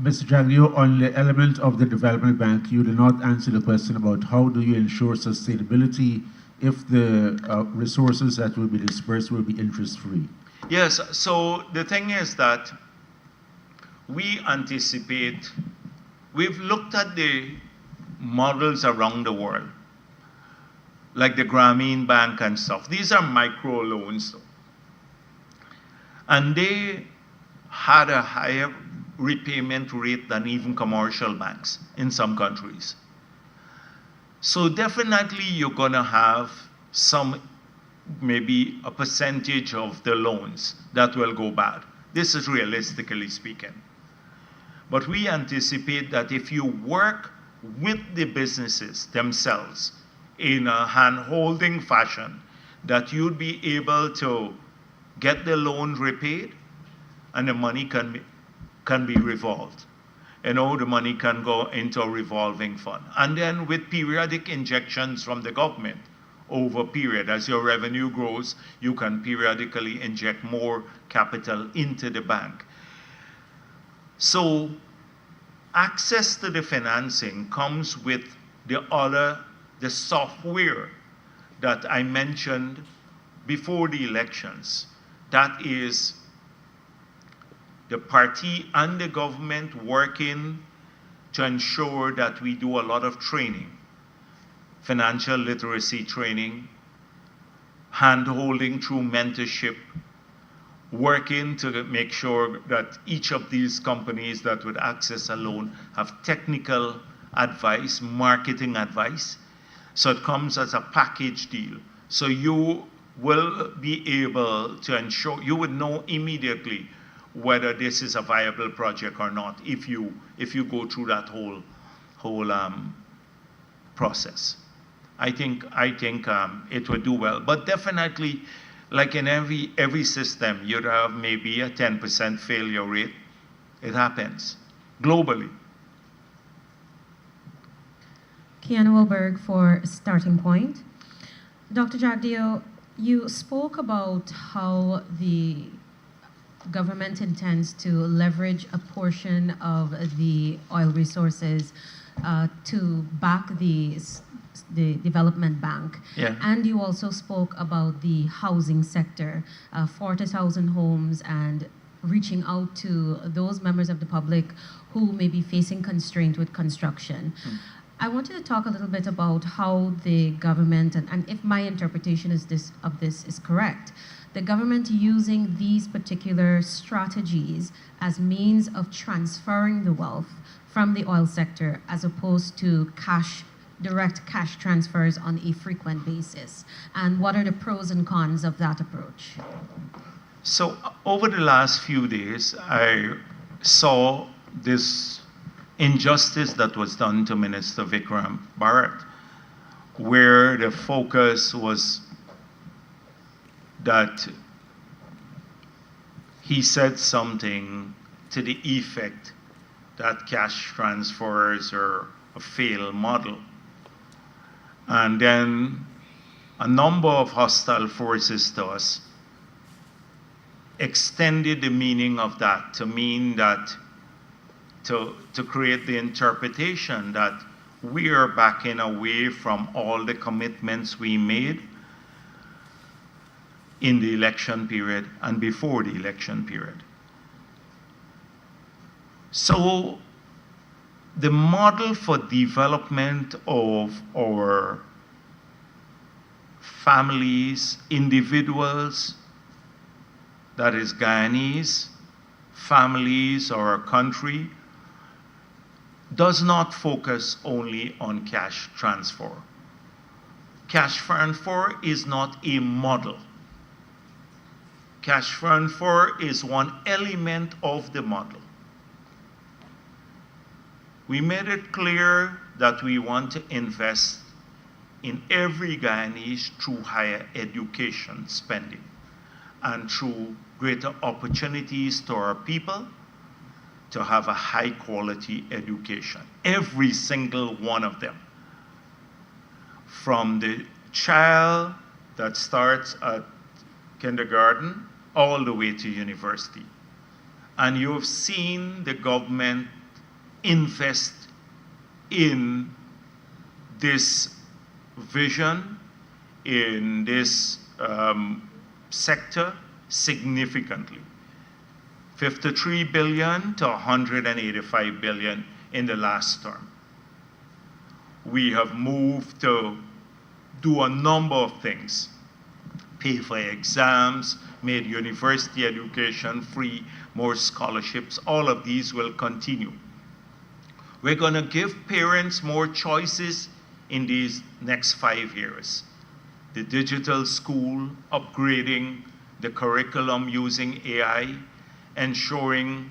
Mr. Jagdeo, on the element of the development bank, you did not answer the question about how do you ensure sustainability if the resources that will be dispersed will be interest-free? Yes, so the thing is that we anticipate, we've looked at the models around the world, like the Grameen Bank and stuff. These are micro loans, though. And they had a higher repayment rate than even commercial banks in some countries. So definitely you're going to have some, maybe a percentage of the loans that will go bad. This is realistically speaking. But we anticipate that if you work with the businesses themselves in a hand-holding fashion, that you'd be able to get the loan repaid and the money can be revolved. You know, the money can go into a revolving fund. And then with periodic injections from the government over period, as your revenue grows, you can periodically inject more capital into the bank. So access to the financing comes with the software that I mentioned before the elections. That is the party and the government working to ensure that we do a lot of training, financial literacy training, hand-holding through mentorship, working to make sure that each of these companies that would access a loan have technical advice, marketing advice. So it comes as a package deal. So you will be able to ensure, you would know immediately whether this is a viable project or not if you go through that whole process. I think it would do well. But definitely, like in every system, you'd have maybe a 10% failure rate. It happens globally. Kiana Wilberg for Starting Point. Dr. Jagdeo, you spoke about how the government intends to leverage a portion of the oil resources to back the development bank. Yeah. And you also spoke about the housing sector, 40,000 homes, and reaching out to those members of the public who may be facing constraint with construction. I wanted to talk a little bit about how the government, and if my interpretation of this is correct, the government using these particular strategies as means of transferring the wealth from the oil sector as opposed to direct cash transfers on a frequent basis. And what are the pros and cons of that approach? So over the last few days, I saw this injustice that was done to Minister Vikram Bharrat, where the focus was that he said something to the effect that cash transfers are a failed model. And then a number of hostile forces to us extended the meaning of that to mean that to create the interpretation that we are backing away from all the commitments we made in the election period and before the election period. So the model for development of our families, individuals, that is Guyanese, families or our country, does not focus only on cash transfer. Cash transfer is not a model. Cash transfer is one element of the model. We made it clear that we want to invest in every Guyanese through higher education spending and through greater opportunities to our people to have a high quality education. Every single one of them. From the child that starts at kindergarten all the way to university. And you've seen the government invest in this vision, in this sector significantly. 53 billion to 185 billion in the last term. We have moved to do a number of things. Pay for exams, made university education free, more scholarships, all of these will continue. We're going to give parents more choices in these next 5 years. The digital school, upgrading the curriculum using AI, ensuring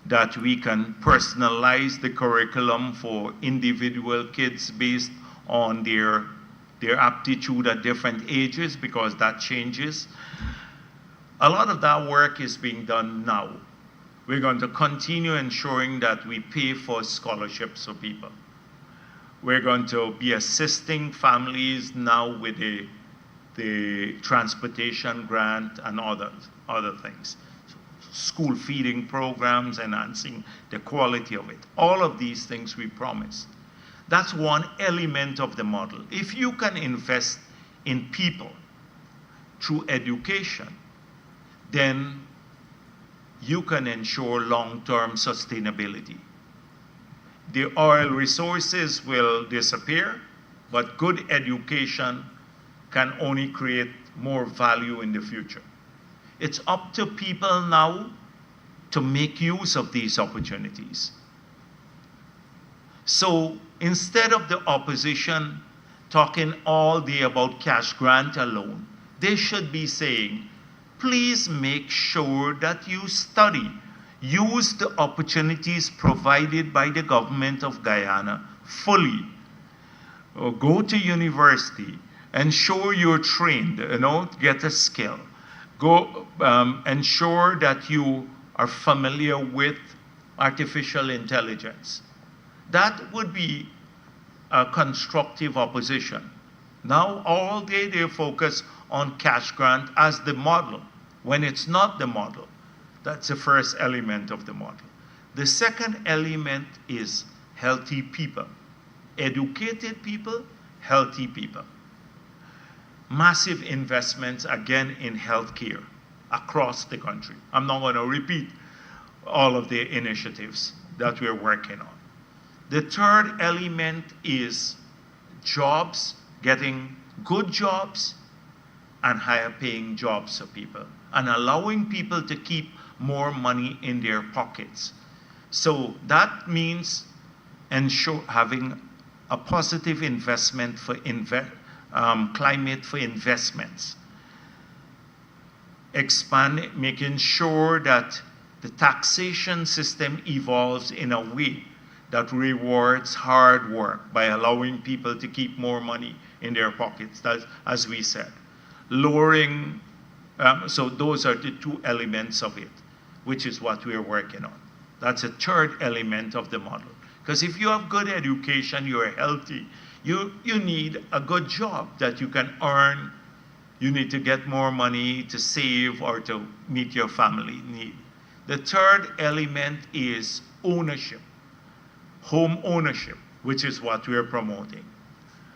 that we can personalize the curriculum for individual kids based on their aptitude at different ages, because that changes. A lot of that work is being done now. We're going to continue ensuring that we pay for scholarships for people. We're going to be assisting families now with the transportation grant and other things. School feeding programs, enhancing the quality of it. All of these things we promised. That's one element of the model. If you can invest in people through education, then you can ensure long-term sustainability. The oil resources will disappear, but good education can only create more value in the future. It's up to people now to make use of these opportunities. So instead of the opposition talking all day about cash grant alone, they should be saying, please make sure that you study. Use the opportunities provided by the government of Guyana fully. Or go to university, ensure you're trained, get a skill. Go ensure that you are familiar with artificial intelligence. That would be a constructive opposition. Now all day they focus on cash grant as the model, when it's not the model. That's the first element of the model. The second element is healthy people. Educated people, healthy people. Massive investments, again, in healthcare across the country. I'm not going to repeat all of the initiatives that we're working on. The third element is jobs, getting good jobs and higher paying jobs for people, and allowing people to keep more money in their pockets. So that means having a positive investment for climate for investments. Making sure that the taxation system evolves in a way that rewards hard work by allowing people to keep more money in their pockets, as we said. Lowering, so those are the two elements of it, which is what we're working on. That's a third element of the model. Because if you have good education, you're healthy, you need a good job that you can earn. You need to get more money to save or to meet your family need. The third element is ownership. home ownership, which is what we're promoting.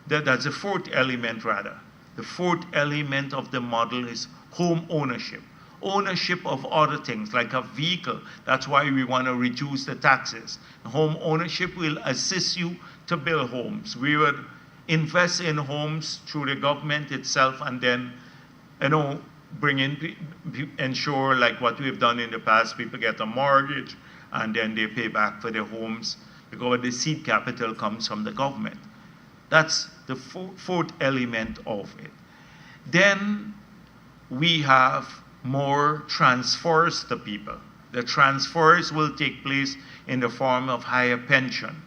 That's the fourth element, rather. The fourth element of the model is home ownership. Ownership of other things, like a vehicle. That's why we want to reduce the taxes. Home ownership will assist you to build homes. We would invest in homes through the government itself, and then, bring in, ensure, like what we've done in the past, people get a mortgage, and then they pay back for their homes, because the seed capital comes from the government. That's the fourth element of it. Then we have more transfers to people. The transfers will take place in the form of higher pension,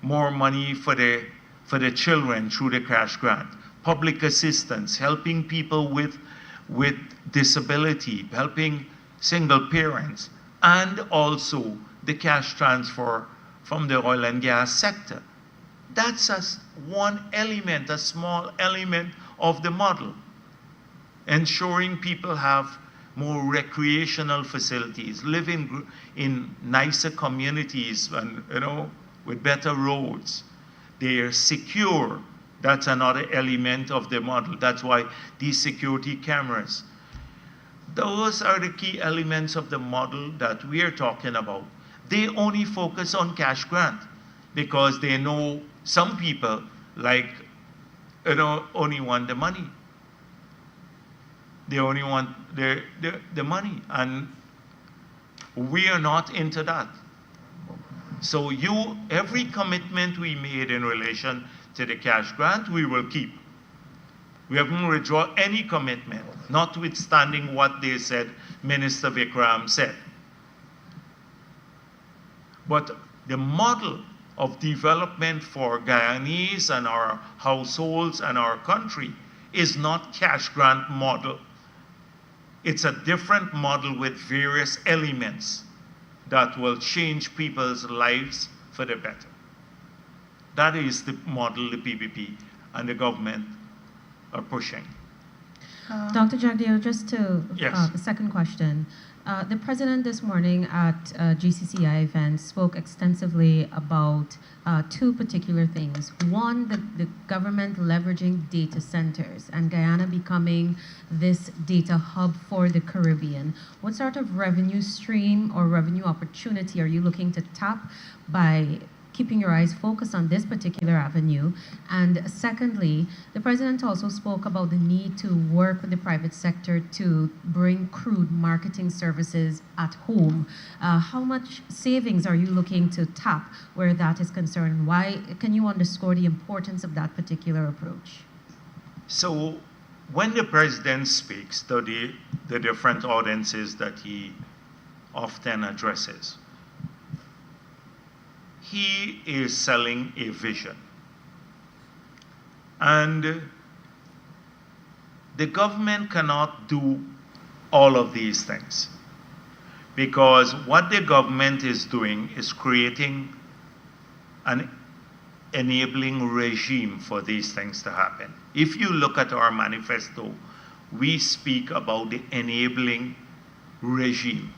more money for the children through the cash grant, public assistance, helping people with disability, helping single parents, and also the cash transfer from the oil and gas sector. That's one element, a small element of the model, ensuring people have more recreational facilities, live in nicer communities, and with better roads. They are secure. That's another element of the model. That's why these security cameras. Those are the key elements of the model that we are talking about. They only focus on cash grant because they know some people only want the money. They only want the money, and we are not into that. So every commitment we made in relation to the cash grant, we will keep. We haven't withdrawn any commitment, notwithstanding what they said, Minister Vikram said. But the model of development for Guyanese and our households and our country is not cash grant model. It's a different model with various elements that will change people's lives for the better. That is the model the PPP and the government are pushing. Dr. Jagdeo, just to Yes. the second question. The president this morning at GCCI event spoke extensively about two particular things. One, the government leveraging data centers and Guyana becoming this data hub for the Caribbean. What sort of revenue stream or revenue opportunity are you looking to tap by keeping your eyes focused on this particular avenue? And secondly, the president also spoke about the need to work with the private sector to bring crude marketing services at home. How much savings are you looking to tap where that is concerned? Why can you underscore the importance of that particular approach? So when the president speaks to the different audiences that he often addresses, he is selling a vision. And the government cannot do all of these things, because what the government is doing is creating an enabling regime for these things to happen. If you look at our manifesto, we speak about the enabling regime.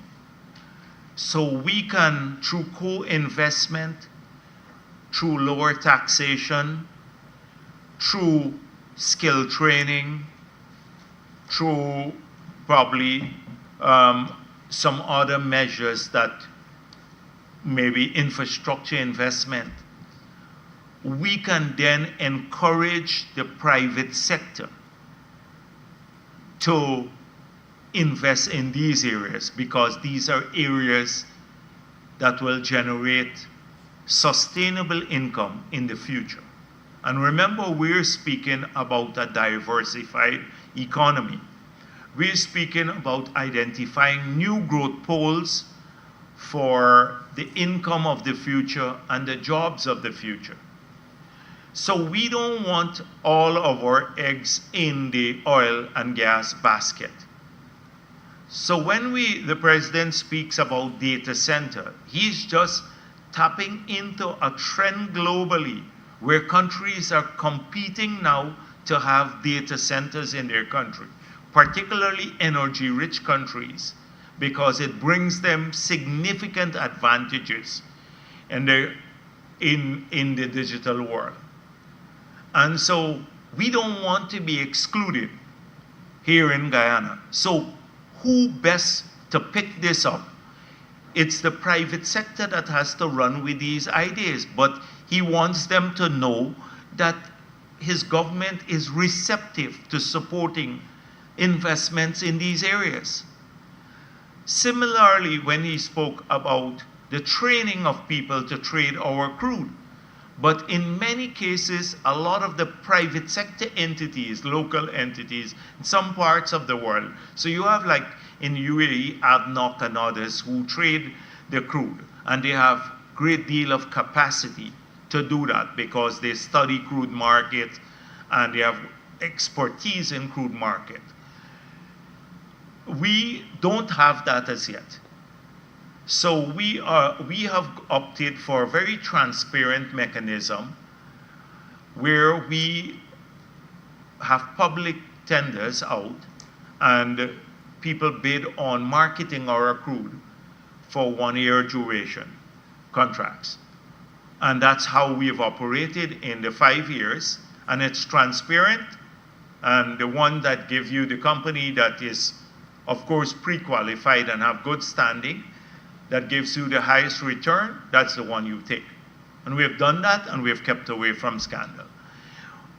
So we can, through co-investment, through lower taxation, through skill training, through probably some other measures that maybe infrastructure investment, we can then encourage the private sector to invest in these areas, because these are areas that will generate sustainable income in the future. And remember, we're speaking about a diversified economy. We're speaking about identifying new growth poles for the income of the future and the jobs of the future. So we don't want all of our eggs in the oil and gas basket. So when the president speaks about data center, he's just tapping into a trend globally where countries are competing now to have data centers in their country, particularly energy-rich countries, because it brings them significant advantages. And in the digital world. And so we don't want to be excluded here in Guyana. So who best to pick this up? It's the private sector that has to run with these ideas, but he wants them to know that his government is receptive to supporting investments in these areas. Similarly, when he spoke about the training of people to trade our crude, but in many cases, a lot of the private sector entities, local entities, in some parts of the world, so you have like in UAE, ADNOC and others who trade the crude, and they have great deal of capacity to do that because they study crude market and they have expertise in crude market. We don't have that as yet. So we have opted for a very transparent mechanism where we have public tenders out and people bid on marketing our crude for 1 year duration contracts. And that's how we've operated in the 5 years, and it's transparent. And the one that gives you the company that is, of course, pre-qualified and have good standing, that gives you the highest return, that's the one you take. And we have done that, and we have kept away from scandal.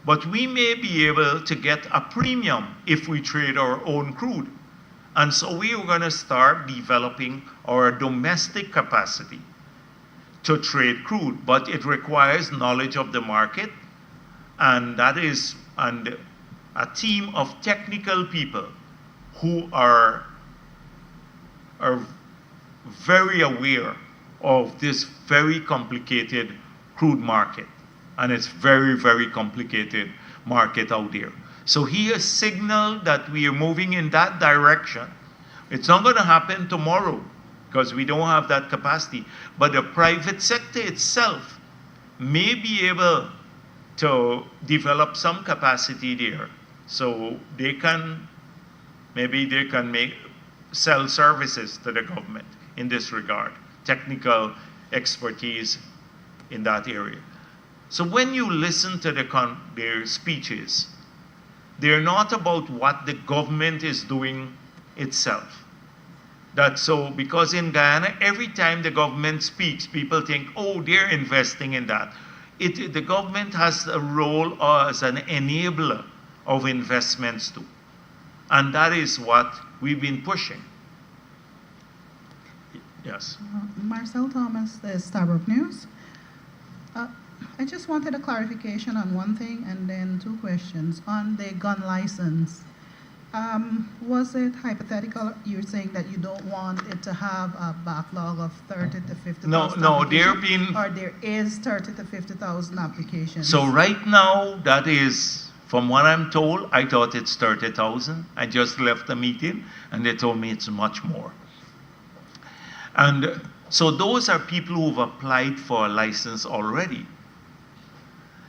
But we may be able to get a premium if we trade our own crude. And so we are going to start developing our domestic capacity to trade crude, but it requires knowledge of the market, and that is a team of technical people who are very aware of this very complicated crude market. And it's very, very complicated market out there. So he has signaled that we are moving in that direction. It's not going to happen tomorrow because we don't have that capacity. But the private sector itself may be able to develop some capacity there. So they can, maybe they can sell services to the government in this regard, technical expertise in that area. So when you listen to their speeches, they're not about what the government is doing itself. Because in Guyana, every time the government speaks, people think, oh, they're investing in that. The government has a role as an enabler of investments too. And that is what we've been pushing. Yes. Marcel Thomas, the Starbrook News. I just wanted a clarification on one thing and then two questions. On the gun license, was it hypothetical? You're saying that you don't want it to have a backlog of 30 to 50,000 No, or there is 30 to 50,000 applications? So right now, that is, from what I'm told, I thought it's 30,000. I just left the meeting and they told me it's much more. And so those are people who've applied for a license already.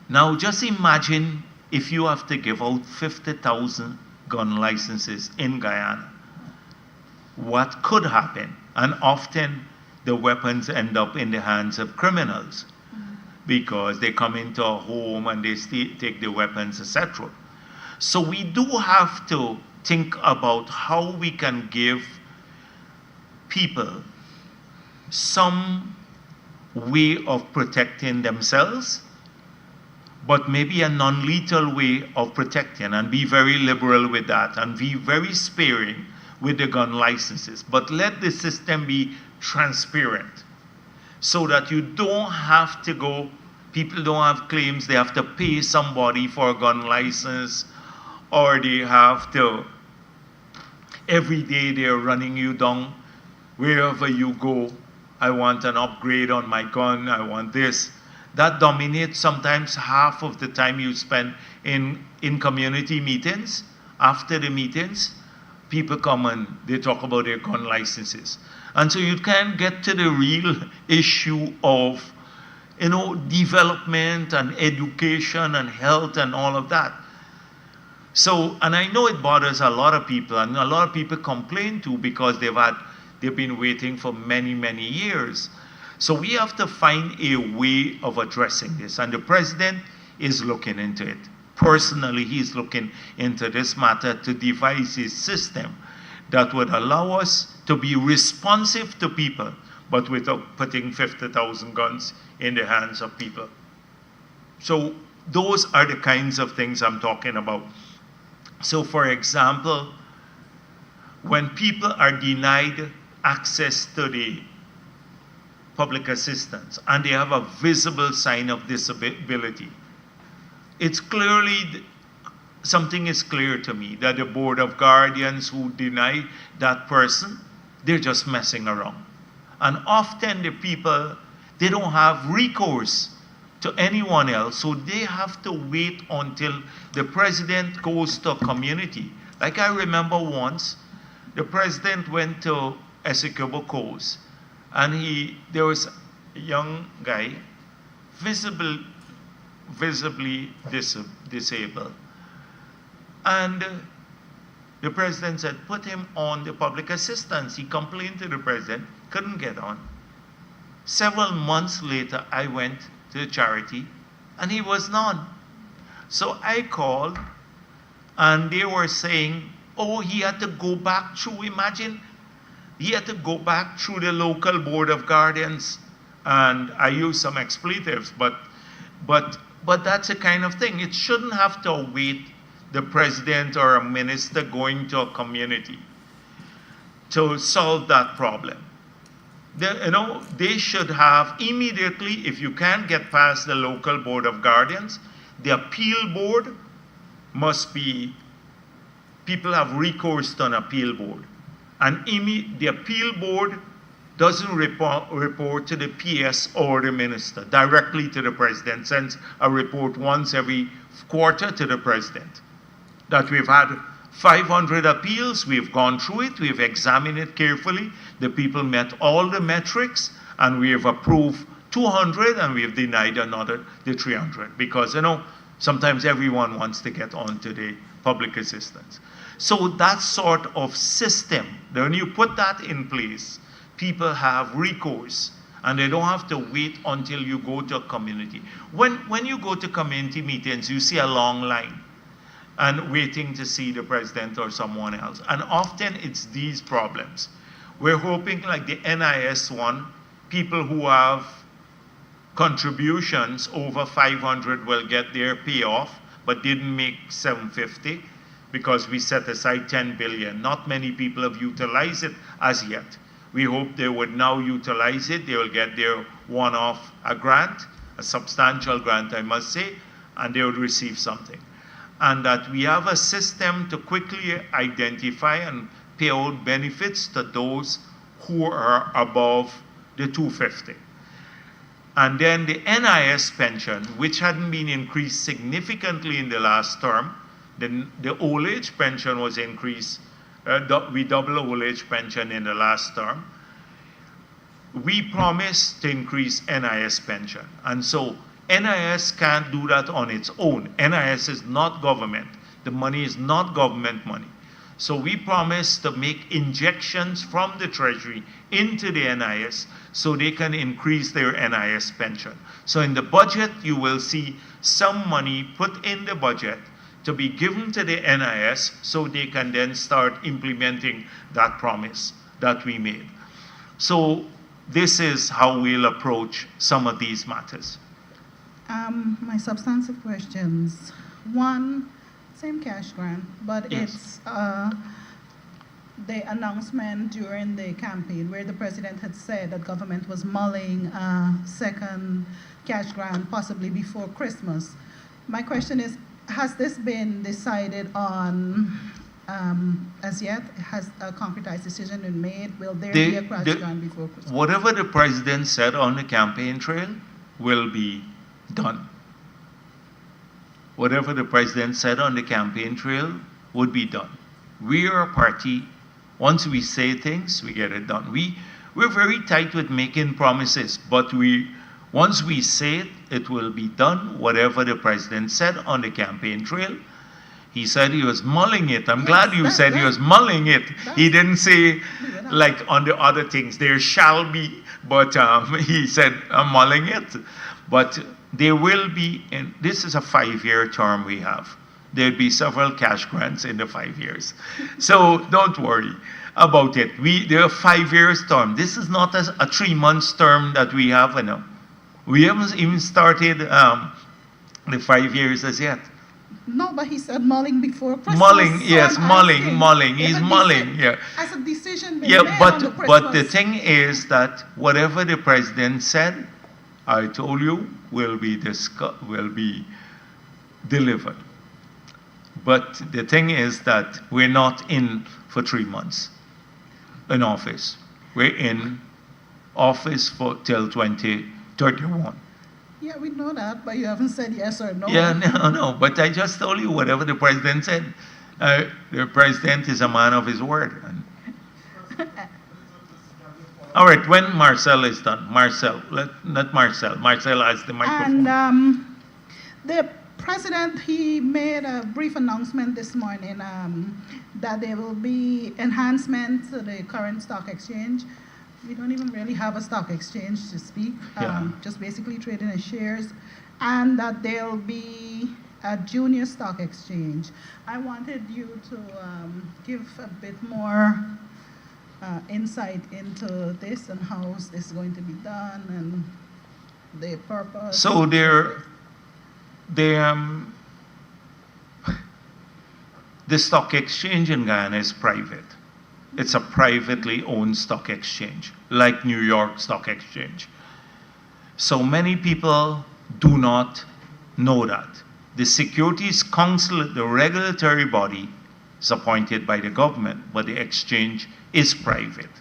Now just imagine if you have to give out 50,000 gun licenses in Guyana. What could happen? And often the weapons end up in the hands of criminals because they come into a home and they take the weapons, etc. So we do have to think about how we can give people some way of protecting themselves, but maybe a non-lethal way of protecting, and be very liberal with that and be very sparing with the gun licenses. But let the system be transparent so that you don't have to go, people don't have claims they have to pay somebody for a gun license, or they have to, every day they're running you down wherever you go. I want an upgrade on my gun, I want this. That dominates sometimes half of the time you spend in community meetings. After the meetings, people come and they talk about their gun licenses. And so you can't get to the real issue of, development and education and health and all of that. So, and I know it bothers a lot of people, and a lot of people complain too because they've been waiting for many, many years. So we have to find a way of addressing this, and the president is looking into it. Personally, he's looking into this matter to devise a system that would allow us to be responsive to people, but without putting 50,000 guns in the hands of people. So those are the kinds of things I'm talking about. So for example, when people are denied access to the public assistance and they have a visible sign of disability, it's clearly, something is clear to me that the board of guardians who deny that person, they're just messing around. And often the people, they don't have recourse to anyone else, so they have to wait until the president goes to a community. Like I remember once, the president went to Essequibo Coast, and there was a young guy, visibly disabled. And the president said, put him on the public assistance. He complained to the president, couldn't get on. Several months later, I went to the charity, and he was none. So I called, and they were saying, oh, he had to go back through, imagine, he had to go back through the local board of guardians. And I used some expletives, but that's the kind of thing. It shouldn't have to await the president or a minister going to a community to solve that problem. They should have immediately, if you can't get past the local board of guardians, the appeal board must be, people have recourse to an appeal board. And the appeal board doesn't report to the PS or the minister, directly to the president, sends a report once every quarter to the president. That we've had 500 appeals, we've gone through it, we've examined it carefully, the people met all the metrics, and we have approved 200 and we have denied the 300. Because, sometimes everyone wants to get onto the public assistance. So that sort of system, when you put that in place, people have recourse, and they don't have to wait until you go to a community. When you go to community meetings, you see a long line and waiting to see the president or someone else. And often it's these problems. We're hoping, like the NIS one, people who have contributions over 500 will get their payoff, but didn't make 750 because we set aside 10 billion. Not many people have utilized it as yet. We hope they would now utilize it. They will get their one-off grant, a substantial grant, I must say, and they would receive something. And that we have a system to quickly identify and pay out benefits to those who are above the 250. And then the NIS pension, which hadn't been increased significantly in the last term, the old age pension was increased. We double old age pension in the last term. We promised to increase NIS pension. And so NIS can't do that on its own. NIS is not government. The money is not government money. So we promised to make injections from the Treasury into the NIS so they can increase their NIS pension. So in the budget, you will see some money put in the budget to be given to the NIS so they can then start implementing that promise that we made. So this is how we'll approach some of these matters. My substantive questions. One, same cash grant, but Yes. it's the announcement during the campaign where the president had said that government was mulling a second cash grant possibly before Christmas. My question is, has this been decided on as yet? Has a concretized decision been made? Will there be a cash grant before Christmas? Whatever the president said on the campaign trail will be done. Whatever the president said on the campaign trail would be done. We are a party. Once we say things, we get it done. We're very tight with making promises, but once we say it, it will be done, whatever the president said on the campaign trail. He said he was mulling it. I'm Yes, glad you said he was mulling it. He didn't say, Yeah. like on the other things, there shall be, but he said, I'm mulling it. But there will be, and this is a 5-year term we have. There'll be several cash grants in the 5 years. So don't worry about it. There are 5 years term. This is not a 3 months term that we have now. We haven't even started the 5 years as yet. No, but he said mulling before Christmas. Mulling, so yes, I'm mulling, asking, mulling. if He's a mulling, yeah. As a decision been Yeah, made on the but the Christmas- thing is that whatever the president said, I told you, will be delivered. But the thing is that we're not in for 3 months in office. We're in office till 2031. Yeah, we know that, but you haven't said yes or no. Yeah, no, but I just told you whatever the president said. The president is a man of his word. All right, when Marcel is done, Marcel has the microphone. And the president, he made a brief announcement this morning that there will be enhancements to the current stock exchange. We don't even really have a stock exchange to speak, just basically trading in shares, and that there'll be a junior stock exchange. I wanted you to give a bit more insight into this and how this is going to be done and the purpose. So the stock exchange in Guyana is private. It's a privately owned stock exchange, like New York Stock Exchange. So many people do not know that. The Securities Council, the regulatory body, is appointed by the government, but the exchange is private.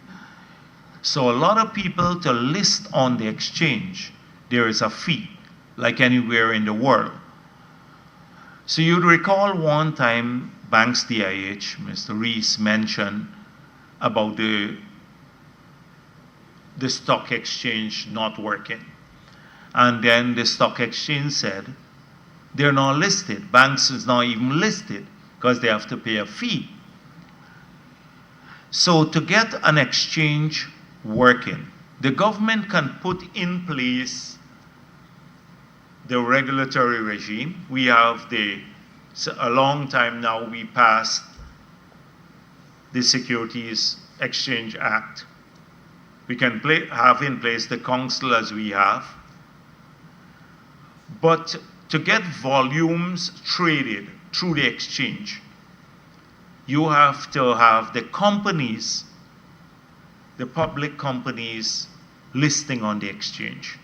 So a lot of people, to list on the exchange, there is a fee, like anywhere in the world. So you'd recall one time, Banks DIH, Mr. Rees mentioned about the stock exchange not working. And then the stock exchange said, they're not listed. Banks is not even listed because they have to pay a fee. So to get an exchange working, the government can put in place the regulatory regime. We have a long time now we passed the Securities Exchange Act. We can have in place the council as we have. But to get volumes traded through the exchange, you have to have the companies, the public companies, listing on the exchange.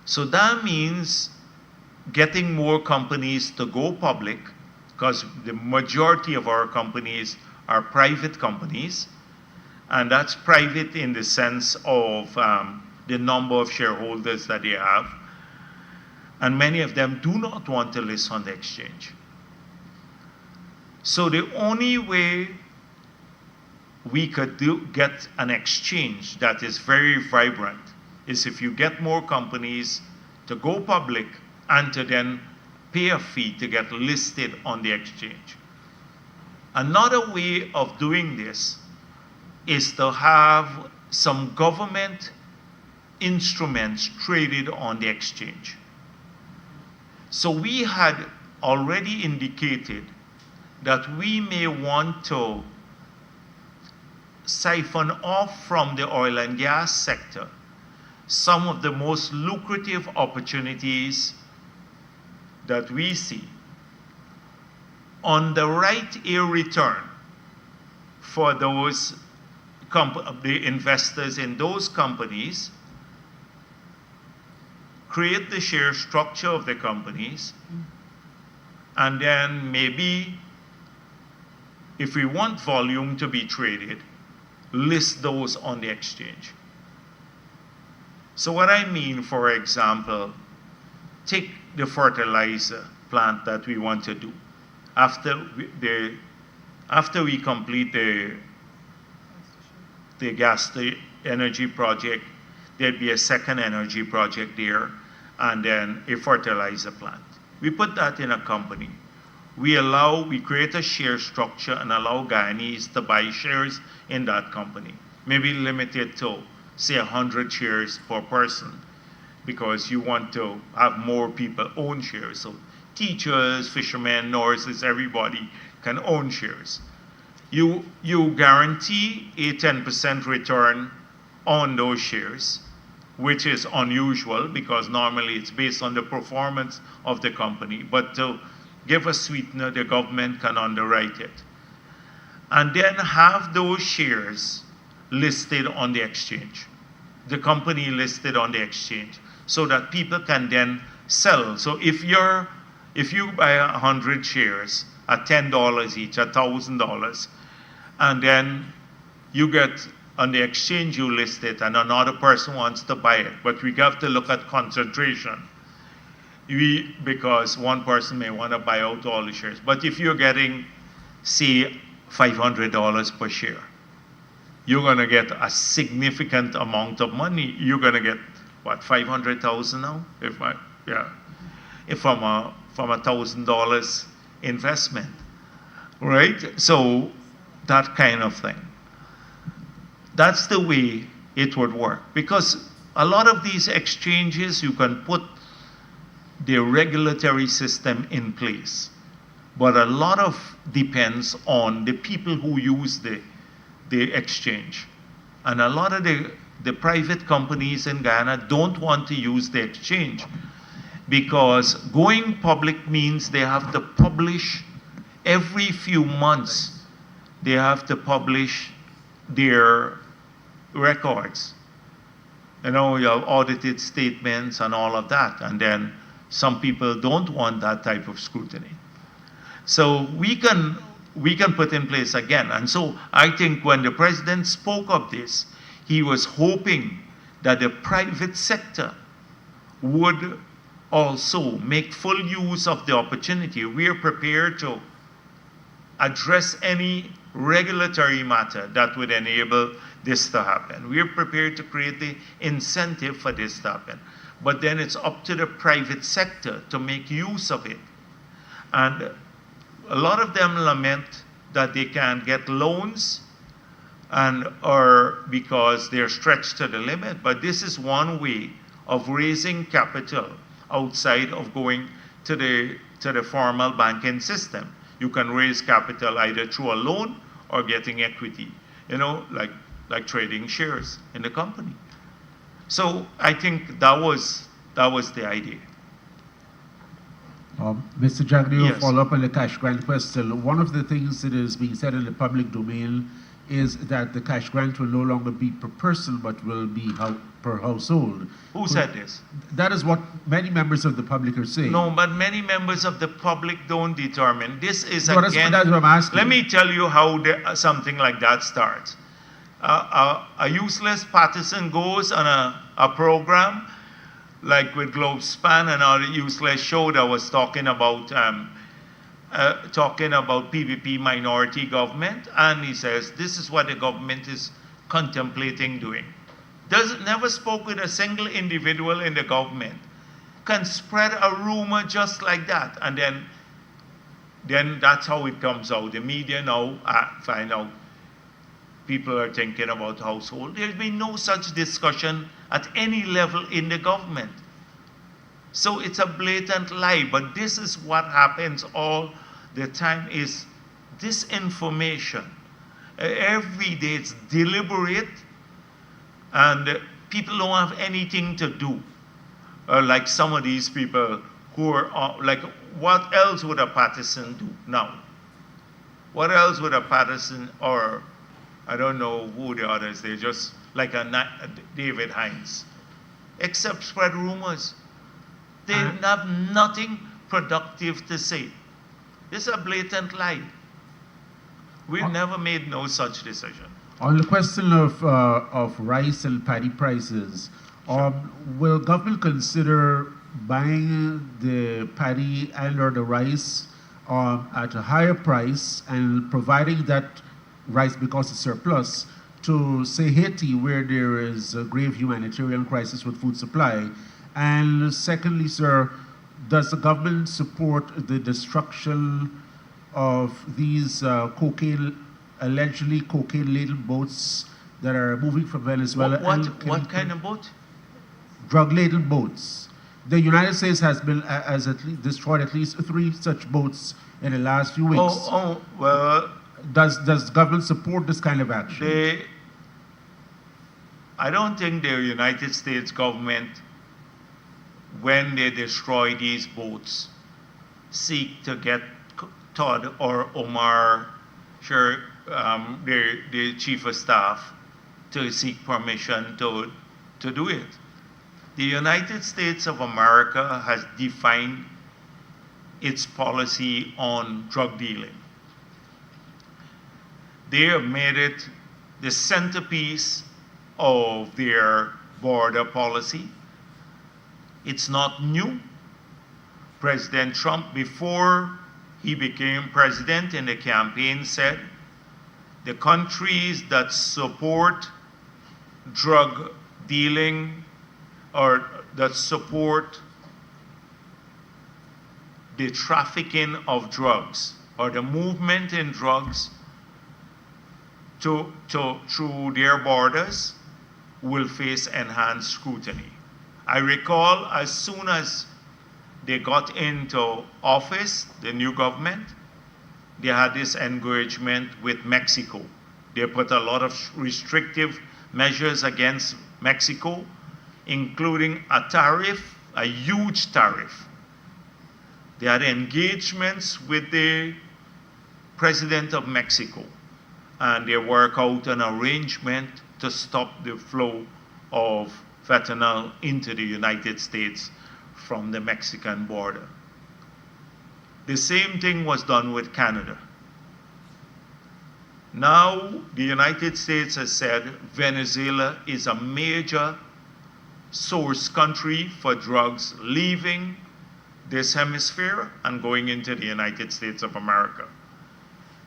So that means getting more companies to go public, because the majority of our companies are private companies, and that's private in the sense of the number of shareholders that they have, and many of them do not want to list on the exchange. So the only way we could get an exchange that is very vibrant is if you get more companies to go public and to then pay a fee to get listed on the exchange. Another way of doing this is to have some government instruments traded on the exchange. So we had already indicated that we may want to siphon off from the oil and gas sector some of the most lucrative opportunities that we see on the right year return for those the investors in those companies, create the share structure of the companies, and then maybe if we want volume to be traded, list those on the exchange. So what I mean, for example, take the fertilizer plant that we want to do. After we complete the energy project, there'd be a second energy project there, and then a fertilizer plant. We put that in a company. we create a share structure and allow Guyanese to buy shares in that company. Maybe limit it to, say, 100 shares per person, because you want to have more people own shares. So teachers, fishermen, nurses, everybody can own shares. You guarantee a 10% return on those shares, which is unusual because normally it's based on the performance of the company. But to give a sweetener, the government can underwrite it. And then have those shares listed on the exchange, the company listed on the exchange, so that people can then sell. So if you buy 100 shares at $10 each, $1,000, and then you get on the exchange, you list it, and another person wants to buy it, but we have to look at concentration. Because one person may want to buy out all the shares. But if you're getting, say, $500 per share, you're going to get a significant amount of money. You're going to get, what, 500,000 now? From a $1,000 investment, right? So that kind of thing. That's the way it would work. Because a lot of these exchanges, you can put the regulatory system in place, but a lot of depends on the people who use the exchange. And a lot of the private companies in Guyana don't want to use the exchange, because going public means they have to publish every few months. They have to publish their records. You know, you have audited statements and all of that, and then some people don't want that type of scrutiny. So we can put in place again. And so I think when the president spoke of this, he was hoping that the private sector would also make full use of the opportunity. We are prepared to address any regulatory matter that would enable this to happen. We are prepared to create the incentive for this to happen. But then it's up to the private sector to make use of it. And a lot of them lament that they can't get loans or because they're stretched to the limit. But this is one way of raising capital outside of going to the formal banking system. You can raise capital either through a loan or getting equity, you know, like trading shares in the company. So I think that was the idea. Mr. Jagdeo, Yes. follow up on the cash grant question. One of the things that is being said in the public domain is that the cash grant will no longer be per person, but will be per household. Who said this? That is what many members of the public are saying. No, but many members of the public don't determine. This is No, again. that's what I'm asking. Let me tell you how something like that starts. A useless partisan goes on a program like with Globespan and other useless show that was talking about PPP minority government, and he says this is what the government is contemplating doing. Never spoke with a single individual in the government. Can spread a rumor just like that, and then that's how it comes out. The media now find out people are thinking about household. There's been no such discussion at any level in the government. So it's a blatant lie, but this is what happens all the time, is disinformation. Every day it's deliberate, and people don't have anything to do. Like some of these people who are, like, what else would a partisan do now? What else would a partisan, or I don't know who the others, they're just like a David Hines, except spread rumors. They have nothing productive to say. This is a blatant lie. We've never made no such decision. On the question of rice and paddy prices, will government consider buying the paddy and or the rice at a higher price and providing that rice, because it's surplus, to say Haiti, where there is a grave humanitarian crisis with food supply? And secondly, sir, does the government support the destruction of these allegedly cocaine-laden boats that are moving from Venezuela? What kind of boat? Drug-laden boats. The United States has destroyed at least 3 such boats in the last few weeks. Well. Does the government support this kind of action? I don't think the United States government, when they destroy these boats, seek to get Todd or Omar, the chief of staff, to seek permission to do it. The United States of America has defined its policy on drug dealing. They have made it the centerpiece of their border policy. It's not new. President Trump, before he became president in the campaign, said the countries that support drug dealing or that support the trafficking of drugs or the movement in drugs through their borders will face enhanced scrutiny. I recall as soon as they got into office, the new government, they had this engagement with Mexico. They put a lot of restrictive measures against Mexico, including a tariff, a huge tariff. They had engagements with the president of Mexico, and they work out an arrangement to stop the flow of fentanyl into the United States from the Mexican border. The same thing was done with Canada. Now, the United States has said Venezuela is a major source country for drugs leaving this hemisphere and going into the United States of America.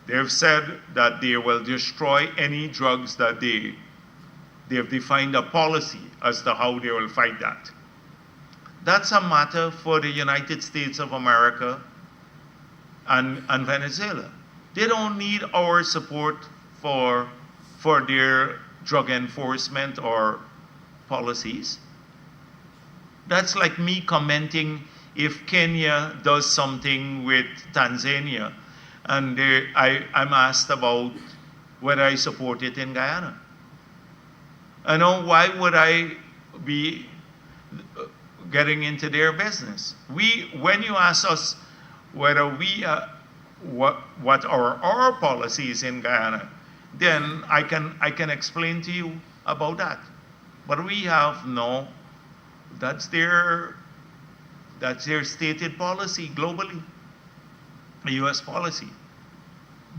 They've said that they will destroy any drugs that they've defined a policy as to how they will fight that. That's a matter for the United States of America and Venezuela. They don't need our support for their drug enforcement or policies. That's like me commenting if Kenya does something with Tanzania, and I'm asked about whether I support it in Guyana. I know, why would I be getting into their business? When you ask us whether we, what are our policies in Guyana, then I can explain to you about that. But we have no, that's their stated policy globally, the U.S. policy.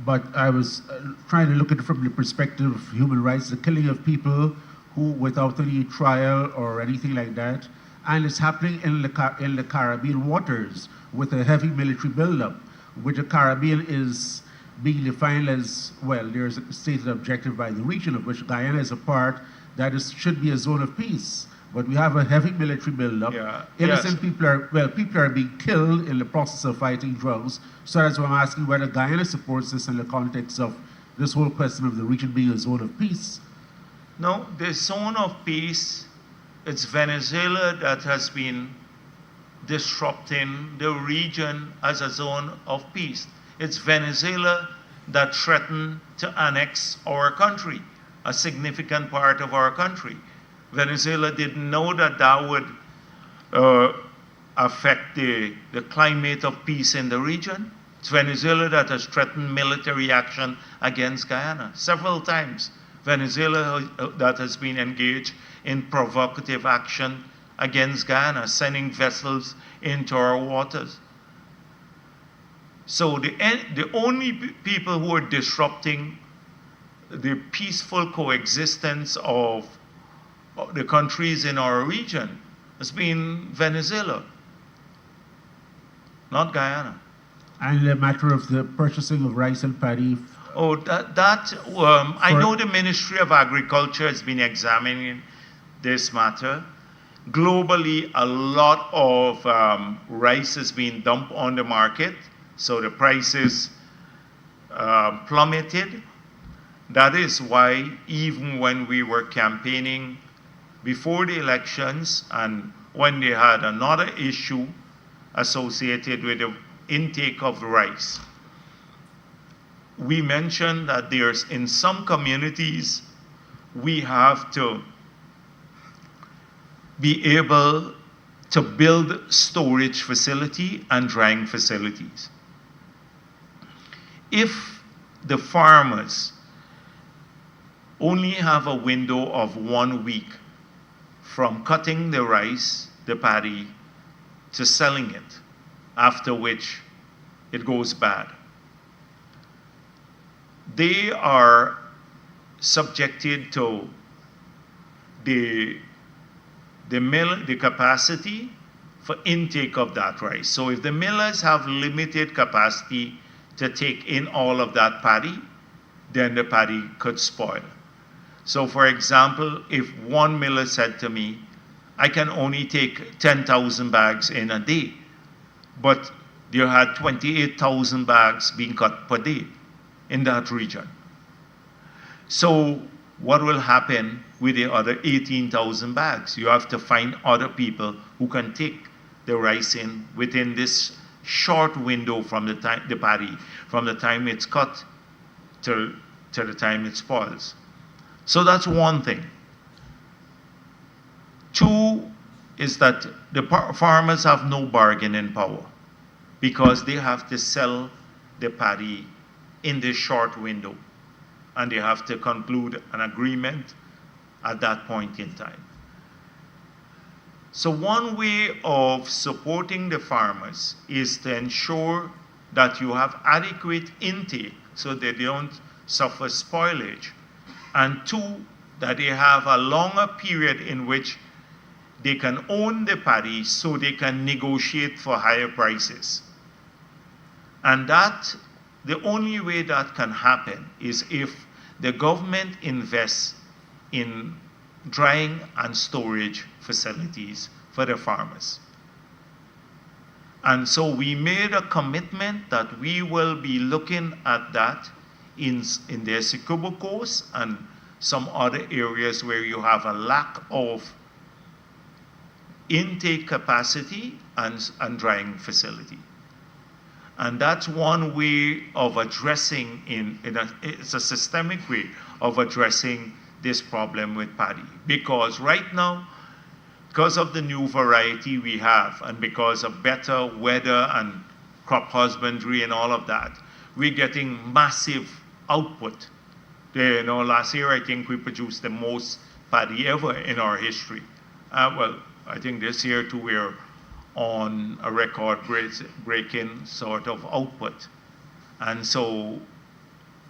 But I was trying to look at it from the perspective of human rights, the killing of people who, without any trial or anything like that, and it's happening in the Caribbean waters with a heavy military buildup, which the Caribbean is being defined as, well, there's a stated objective by the region of which Guyana is a part, that should be a zone of peace. But we have a heavy military buildup. Yeah. Innocent people are being killed in the process of fighting drugs. So that's why I'm asking whether Guyana supports this in the context of this whole question of the region being a zone of peace. No, the zone of peace, it's Venezuela that has been disrupting the region as a zone of peace. It's Venezuela that threatened to annex our country, a significant part of our country. Venezuela didn't know that that would affect the climate of peace in the region. It's Venezuela that has threatened military action against Guyana several times. Venezuela that has been engaged in provocative action against Guyana, sending vessels into our waters. So the only people who are disrupting the peaceful coexistence of the countries in our region has been Venezuela, not Guyana. And the matter of the purchasing of rice and paddy. Oh, I know the Ministry of Agriculture has been examining this matter. Globally, a lot of rice is being dumped on the market, so the prices plummeted. That is why even when we were campaigning before the elections and when they had another issue associated with the intake of rice, we mentioned that there's in some communities we have to be able to build storage facility and drying facilities. If the farmers only have a window of 1 week from cutting the rice, the paddy, to selling it, after which it goes bad, they are subjected to the capacity for intake of that rice. So if the millers have limited capacity to take in all of that paddy, then the paddy could spoil. So for example, if one miller said to me, I can only take 10,000 bags in a day, but there had 28,000 bags being cut per day in that region. So what will happen with the other 18,000 bags? You have to find other people who can take the rice in within this short window from the paddy, from the time it's cut to the time it spoils. So that's one thing. Two is that the farmers have no bargaining power because they have to sell the paddy in this short window, and they have to conclude an agreement at that point in time. So one way of supporting the farmers is to ensure that you have adequate intake so that they don't suffer spoilage, and two, that they have a longer period in which they can own the paddy so they can negotiate for higher prices. And that, the only way that can happen is if the government invests in drying and storage facilities for the farmers. And so we made a commitment that we will be looking at that in the Essequibo Coast and some other areas where you have a lack of intake capacity and drying facility. And that's one way of addressing, it's a systemic way of addressing this problem with paddy. Because right now, because of the new variety we have, and because of better weather and crop husbandry and all of that, we're getting massive output. Last year I think we produced the most paddy ever in our history. Well, I think this year too we're on a record-breaking sort of output. And so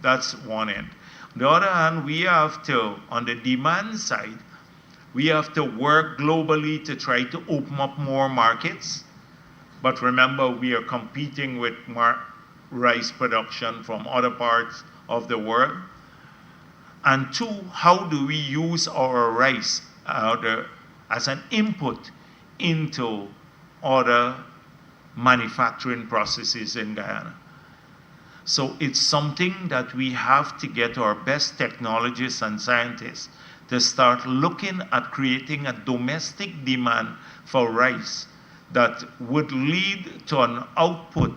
that's one end. On the other hand, we have to, on the demand side, we have to work globally to try to open up more markets. But remember, we are competing with rice production from other parts of the world. And two, how do we use our rice as an input into other manufacturing processes in Guyana? So it's something that we have to get our best technologists and scientists to start looking at creating a domestic demand for rice that would lead to an output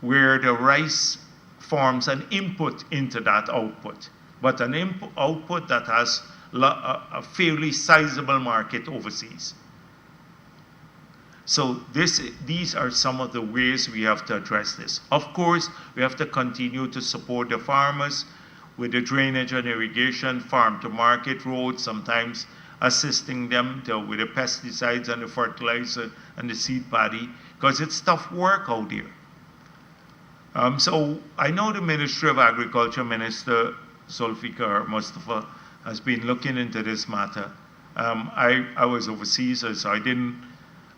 where the rice forms an input into that output, but an output that has a fairly sizable market overseas. So these are some of the ways we have to address this. Of course, we have to continue to support the farmers with the drainage and irrigation, farm-to-market roads, sometimes assisting them with the pesticides and the fertilizer and the seed paddy, because it's tough work out there. So I know the Ministry of Agriculture, Minister Zulfikar Mustafa, has been looking into this matter. I was overseas, so I didn't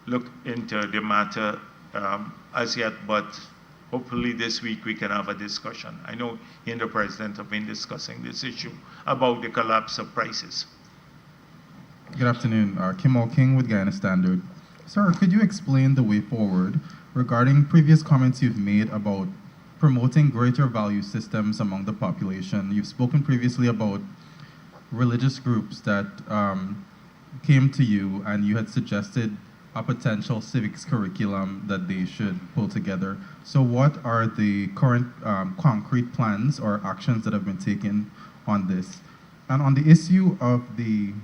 look into the matter as yet, but hopefully this week we can have a discussion. I know he and the President have been discussing this issue about the collapse of prices. Good afternoon. Kim King with Guyana Standard. Sir, could you explain the way forward regarding previous comments you've made about promoting greater value systems among the population? You've spoken previously about religious groups that came to you and you had suggested a potential civics curriculum that they should pull together. So what are the current concrete plans or actions that have been taken on this? And on the issue of the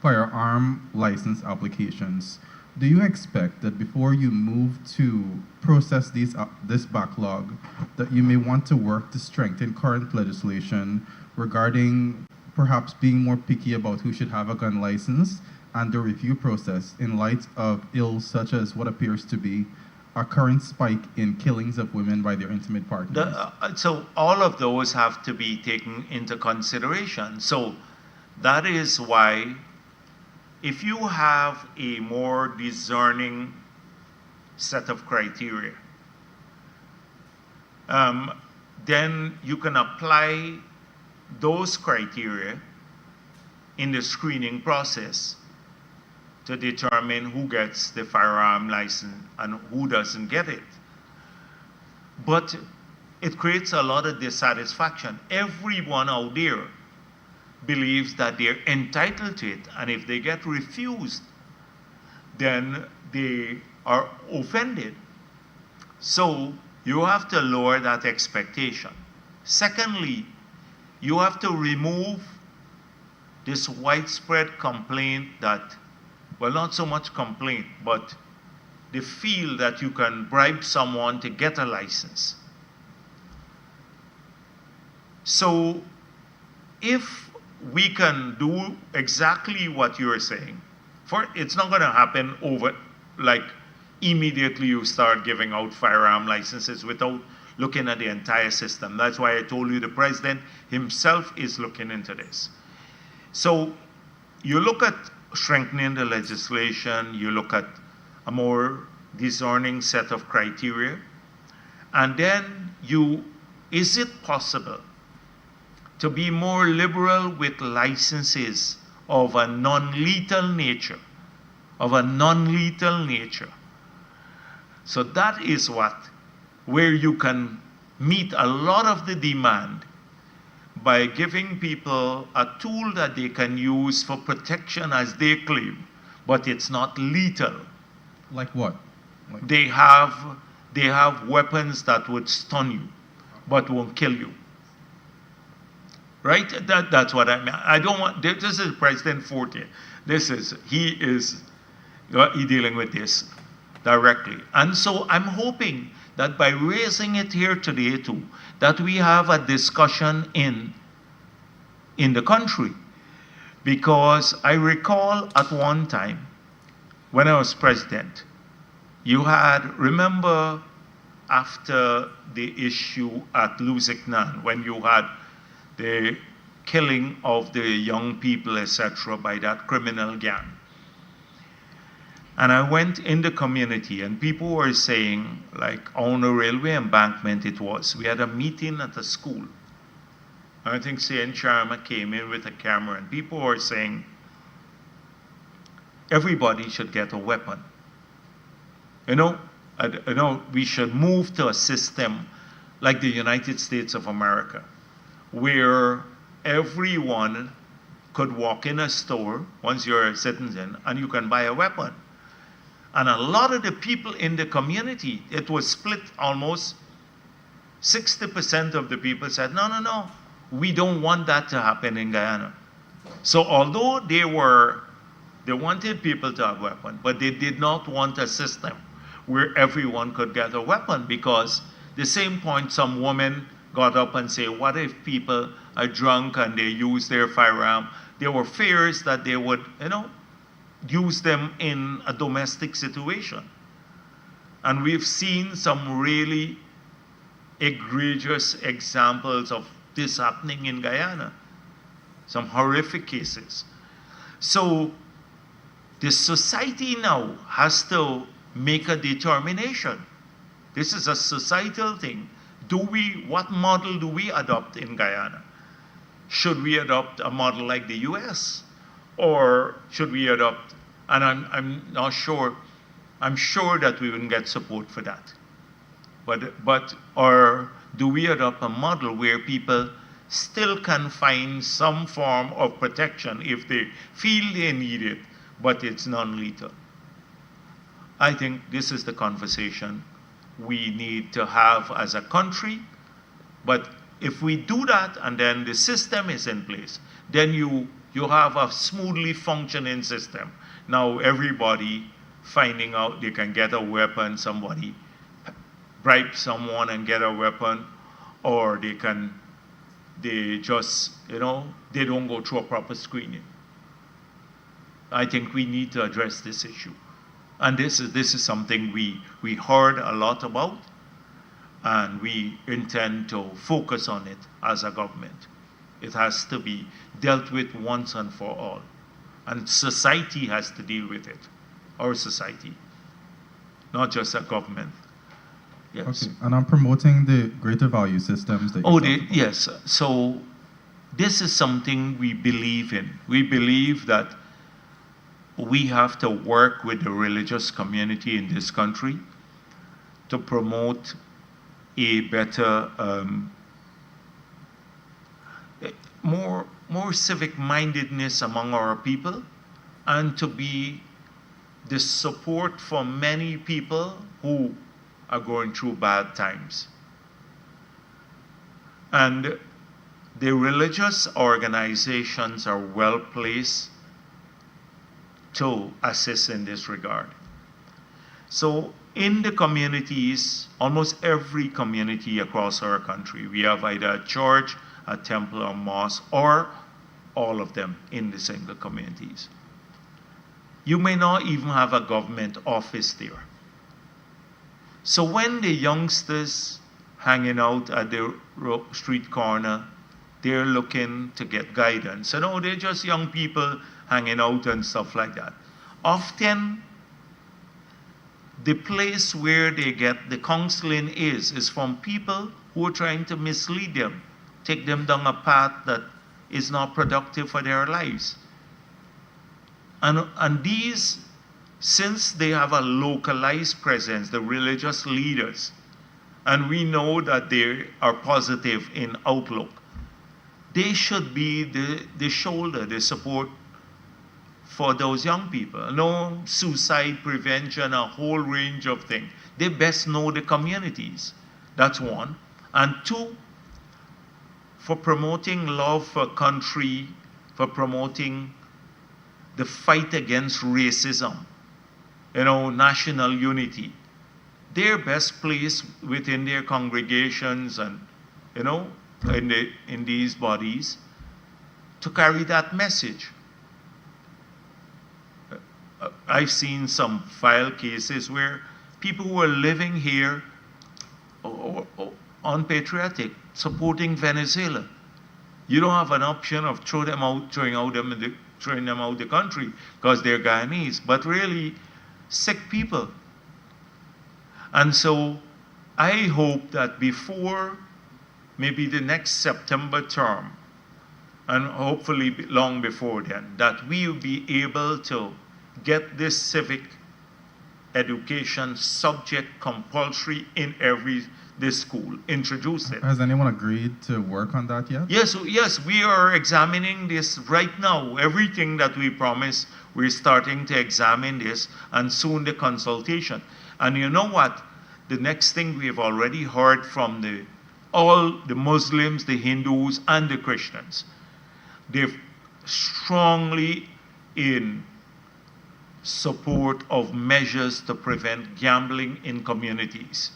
firearm license applications, do you expect that before you move to process this backlog, that you may want to work to strengthen current legislation regarding perhaps being more picky about who should have a gun license and the review process in light of ills such as what appears to be a current spike in killings of women by their intimate partners? So all of those have to be taken into consideration. So that is why if you have a more discerning set of criteria, then you can apply those criteria in the screening process to determine who gets the firearm license and who doesn't get it. But it creates a lot of dissatisfaction. Everyone out there believes that they're entitled to it, and if they get refused, then they are offended. So you have to lower that expectation. Secondly, you have to remove this widespread complaint that, well, not so much complaint, but the feel that you can bribe someone to get a license. So if we can do exactly what you're saying, it's not going to happen over, like, immediately you start giving out firearm licenses without looking at the entire system. That's why I told you the president himself is looking into this. So you look at strengthening the legislation, you look at a more discerning set of criteria, and then is it possible to be more liberal with licenses of a non-lethal nature, So that is where you can meet a lot of the demand by giving people a tool that they can use for protection as they claim, but it's not lethal. Like what? They have weapons that would stun you, but won't kill you. Right? That's what I mean. I don't want, this is President Forte. He is dealing with this directly. And so I'm hoping that by raising it here today too, that we have a discussion in the country. Because I recall at one time, when I was president, remember after the issue at Lusignan, when you had the killing of the young people, etc., by that criminal gang. And I went in the community and people were saying, like on a railway embankment we had a meeting at a school. I think Saint Sharma came in with a camera and people were saying, everybody should get a weapon. We should move to a system like the United States of America, where everyone could walk in a store once you're a citizen and you can buy a weapon. And a lot of the people in the community, it was split almost 60% of the people said, no, we don't want that to happen in Guyana. So although they wanted people to have weapons, but they did not want a system where everyone could get a weapon, because the same point some women got up and say, what if people are drunk and they use their firearm? There were fears that they would, use them in a domestic situation. And we've seen some really egregious examples of this happening in Guyana, some horrific cases. So the society now has to make a determination. This is a societal thing. What model do we adopt in Guyana? Should we adopt a model like the US? Or should we adopt, and I'm not sure, I'm sure that we wouldn't get support for that. Or do we adopt a model where people still can find some form of protection if they feel they need it, but it's non-lethal? I think this is the conversation we need to have as a country. But if we do that and then the system is in place, then you have a smoothly functioning system. Now everybody finding out they can get a weapon, somebody bribe someone and get a weapon, or they just, they don't go through a proper screening. I think we need to address this issue. And this is something we heard a lot about, and we intend to focus on it as a government. It has to be dealt with once and for all. And society has to deal with it, our society, not just a government. Yes. Okay, and I'm promoting the greater value systems that yes. So this is something we believe in. We believe that we have to work with the religious community in this country to promote a better, more civic-mindedness among our people, and to be the support for many people who are going through bad times. And the religious organizations are well placed to assist in this regard. So in the communities, almost every community across our country, we have either a church, a temple, or mosque, or all of them in the single communities. You may not even have a government office there. So when the youngsters hanging out at the street corner, they're looking to get guidance. They're just young people hanging out and stuff like that. Often, the place where they get the counseling is from people who are trying to mislead them, take them down a path that is not productive for their lives. And these, since they have a localized presence, the religious leaders, and we know that they are positive in outlook, they should be the shoulder, the support for those young people. No suicide prevention, a whole range of things. They best know the communities. That's one. And two, for promoting love for country, for promoting the fight against racism, national unity. They're best placed within their congregations and, in these bodies to carry that message. I've seen some file cases where people who are living here or unpatriotic, supporting Venezuela. You don't have an option of throwing them out the country because they're Guyanese, but really sick people. And so I hope that before maybe the next September term, and hopefully long before then, that we will be able to get this civic education subject compulsory in this school, introduce it. Has anyone agreed to work on that yet? Yes, we are examining this right now. Everything that we promised, we're starting to examine this, and soon the consultation. And you know what? The next thing we have already heard from all the Muslims, the Hindus, and the Christians. They're strongly in support of measures to prevent gambling in communities.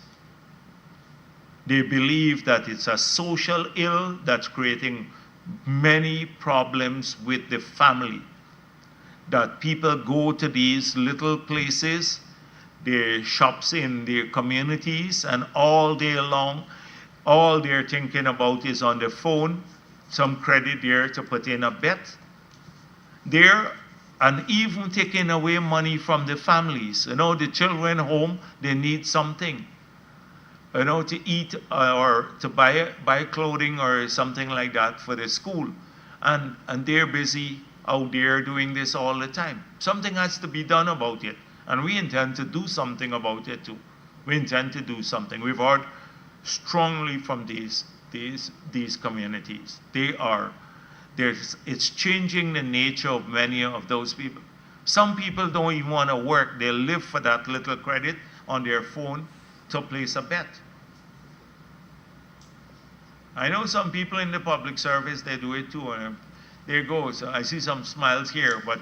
They believe that it's a social ill that's creating many problems with the family. That people go to these little places, their shops in their communities, and all day long, all they're thinking about is on their phone, some credit there to put in a bet. And even taking away money from the families. The children home, they need something. To eat or to buy clothing or something like that for the school. And they're busy out there doing this all the time. Something has to be done about it, and we intend to do something about it too. We intend to do something. We've heard strongly from these communities. It's changing the nature of many of those people. Some people don't even want to work. They live for that little credit on their phone to place a bet. I know some people in the public service, they do it too. And there goes. I see some smiles here, but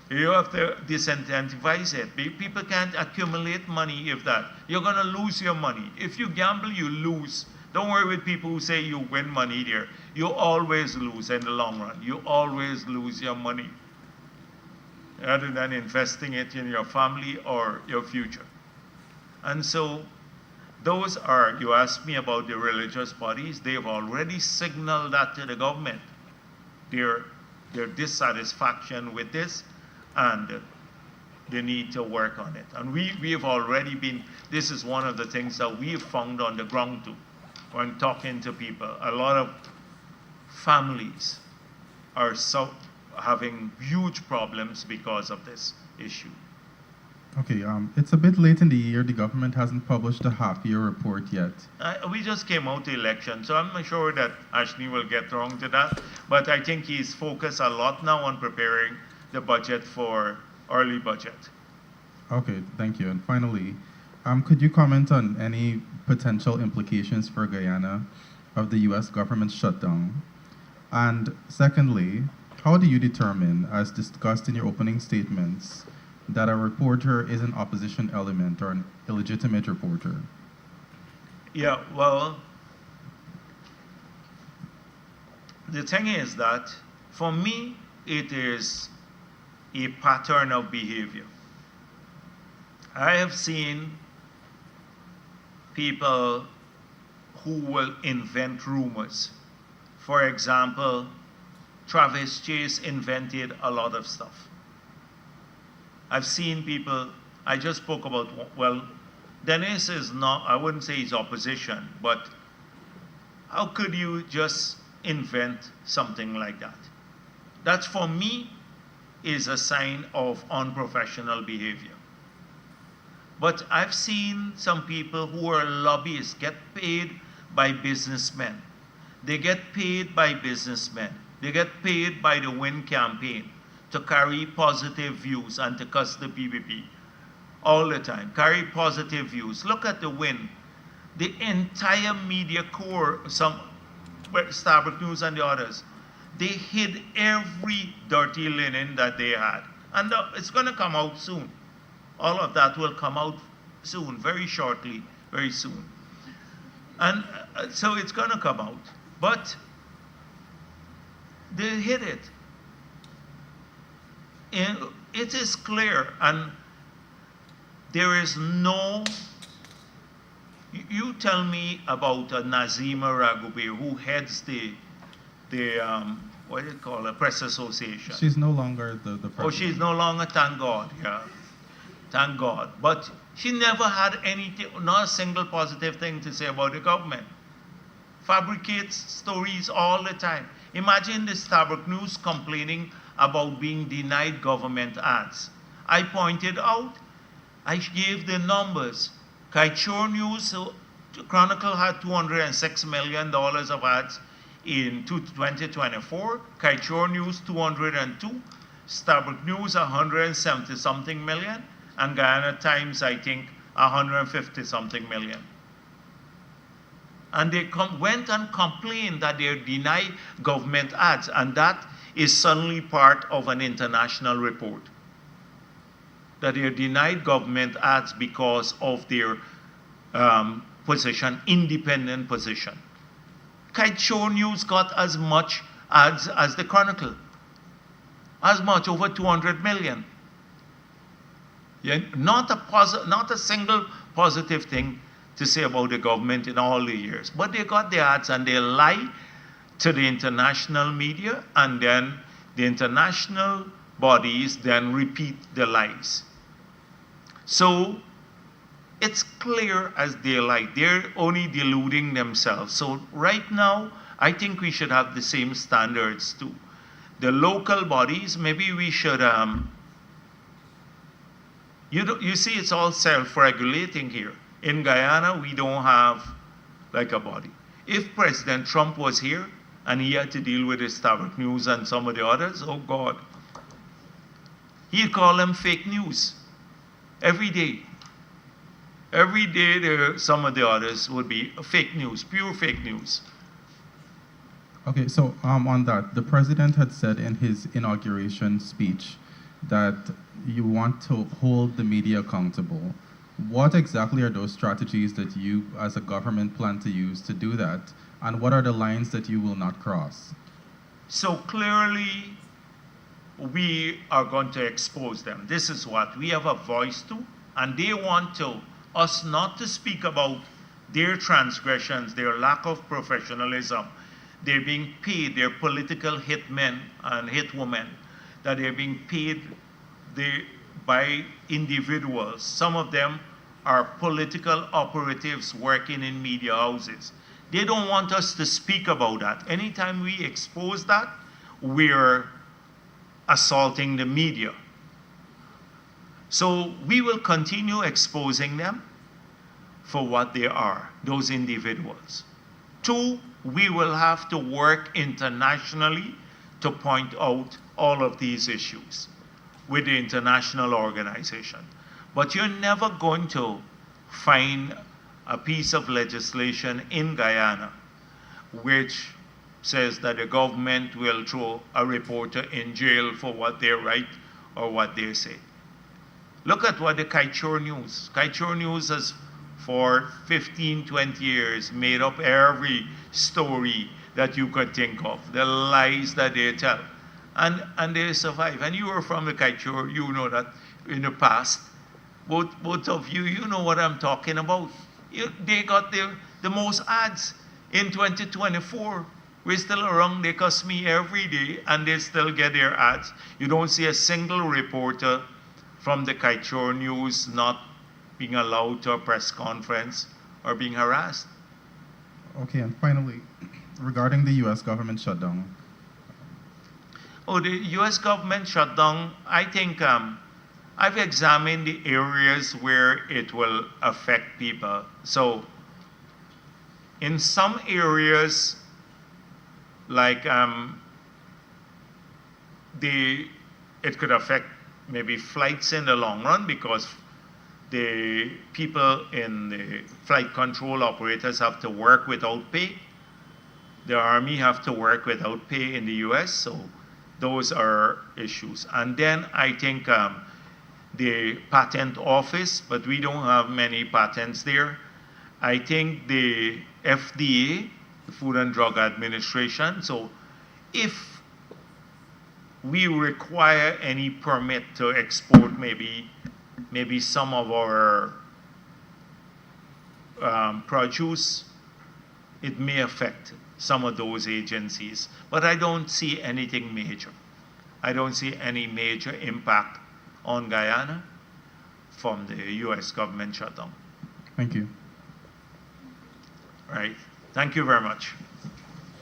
you have to disincentivize it. People can't accumulate money if that. You're going to lose your money. If you gamble, you lose. Don't worry with people who say you win money there. You always lose in the long run. You always lose your money, rather than investing it in your family or your future. And so those are, you asked me about the religious bodies, they've already signaled that to the government, their dissatisfaction with this, and they need to work on it. And we have already been, this is one of the things that we have found on the ground too, when talking to people. A lot of families are having huge problems because of this issue. Okay, it's a bit late in the year. The government hasn't published a half-year report yet. We just came out the election, so I'm not sure that Ashley will get around to that. But I think he's focused a lot now on preparing the budget for early budget. Okay, thank you. And finally, could you comment on any potential implications for Guyana of the U.S. government shutdown? And secondly, how do you determine, as discussed in your opening statements, that a reporter is an opposition element or an illegitimate reporter? Yeah, well, the thing is that for me, it is a pattern of behavior. I have seen people who will invent rumors. For example, Travis Chase invented a lot of stuff. I've seen people, I just spoke about, well, Dennis is not, I wouldn't say he's opposition, but how could you just invent something like that? That for me is a sign of unprofessional behavior. But I've seen some people who are lobbyists get paid by businessmen. They get paid by businessmen. They get paid by the Win campaign to carry positive views and to cuss the PPP all the time. Carry positive views. Look at the Win. The entire media corps, some Starbuck News and the others, they hid every dirty linen that they had. And it's going to come out soon. All of that will come out soon, very shortly, very soon. And so it's going to come out. But they hid it. And it is clear, and there is no, you tell me about Nazima Raghubir, who heads the what do you call it, press association. She's no longer the president. Oh, she's no longer, thank God, yeah. Thank God. But she never had anything, not a single positive thing to say about the government. Fabricates stories all the time. Imagine the Starbuck News complaining about being denied government ads. I pointed out, I gave the numbers. Kaichor News, Chronicle had $206 million of ads in 2024. Kaichor News, 202. Starbuck News, 170 something million. And Guyana Times, I think, 150 something million. And they went and complained that they're denied government ads, and that is suddenly part of an international report. That they're denied government ads because of their position, independent position. Kaichor News got as much ads as the Chronicle. As much, over 200 million. Yeah, not a single positive thing to say about the government in all the years. But they got the ads and they lie to the international media, and then the international bodies then repeat the lies. So it's clear as daylight. They're only deluding themselves. So right now, I think we should have the same standards too. The local bodies, maybe we should, you see it's all self-regulating here. In Guyana, we don't have like a body. If President Trump was here and he had to deal with the Starbuck News and some of the others, oh God, he'd call them fake news every day. Every day, some of the others would be fake news, pure fake news. Okay, so on that, the president had said in his inauguration speech that you want to hold the media accountable. What exactly are those strategies that you as a government plan to use to do that? And what are the lines that you will not cross? So clearly, we are going to expose them. This is what we have a voice to, and they want us not to speak about their transgressions, their lack of professionalism. They're being paid, they're political hitmen and hitwomen, that they're being paid by individuals. Some of them are political operatives working in media houses. They don't want us to speak about that. Anytime we expose that, we're assaulting the media. So we will continue exposing them for what they are, those individuals. 2, we will have to work internationally to point out all of these issues with the international organization. But you're never going to find a piece of legislation in Guyana which says that the government will throw a reporter in jail for what they write or what they say. Look at what the Kaichor News has for 15, 20 years made up every story that you could think of, the lies that they tell. And they survive. And you were from the Kaichor, you know that in the past, both of you, you know what I'm talking about. They got the most ads in 2024. We're still around, they cuss me every day, and they still get their ads. You don't see a single reporter from the Kaichor News not being allowed to a press conference or being harassed. Okay, and finally, regarding the U.S. government shutdown. Oh, the U.S. government shutdown, I think I've examined the areas where it will affect people. So in some areas, like it could affect maybe flights in the long run, because the people in the flight control operators have to work without pay. The Army have to work without pay in the US, so those are issues. And then I think the patent office, but we don't have many patents there. I think the FDA, the Food and Drug Administration, so if we require any permit to export maybe some of our produce, it may affect some of those agencies. But I don't see anything major. I don't see any major impact on Guyana from the U.S. government shutdown. Thank you. Right. Thank you very much.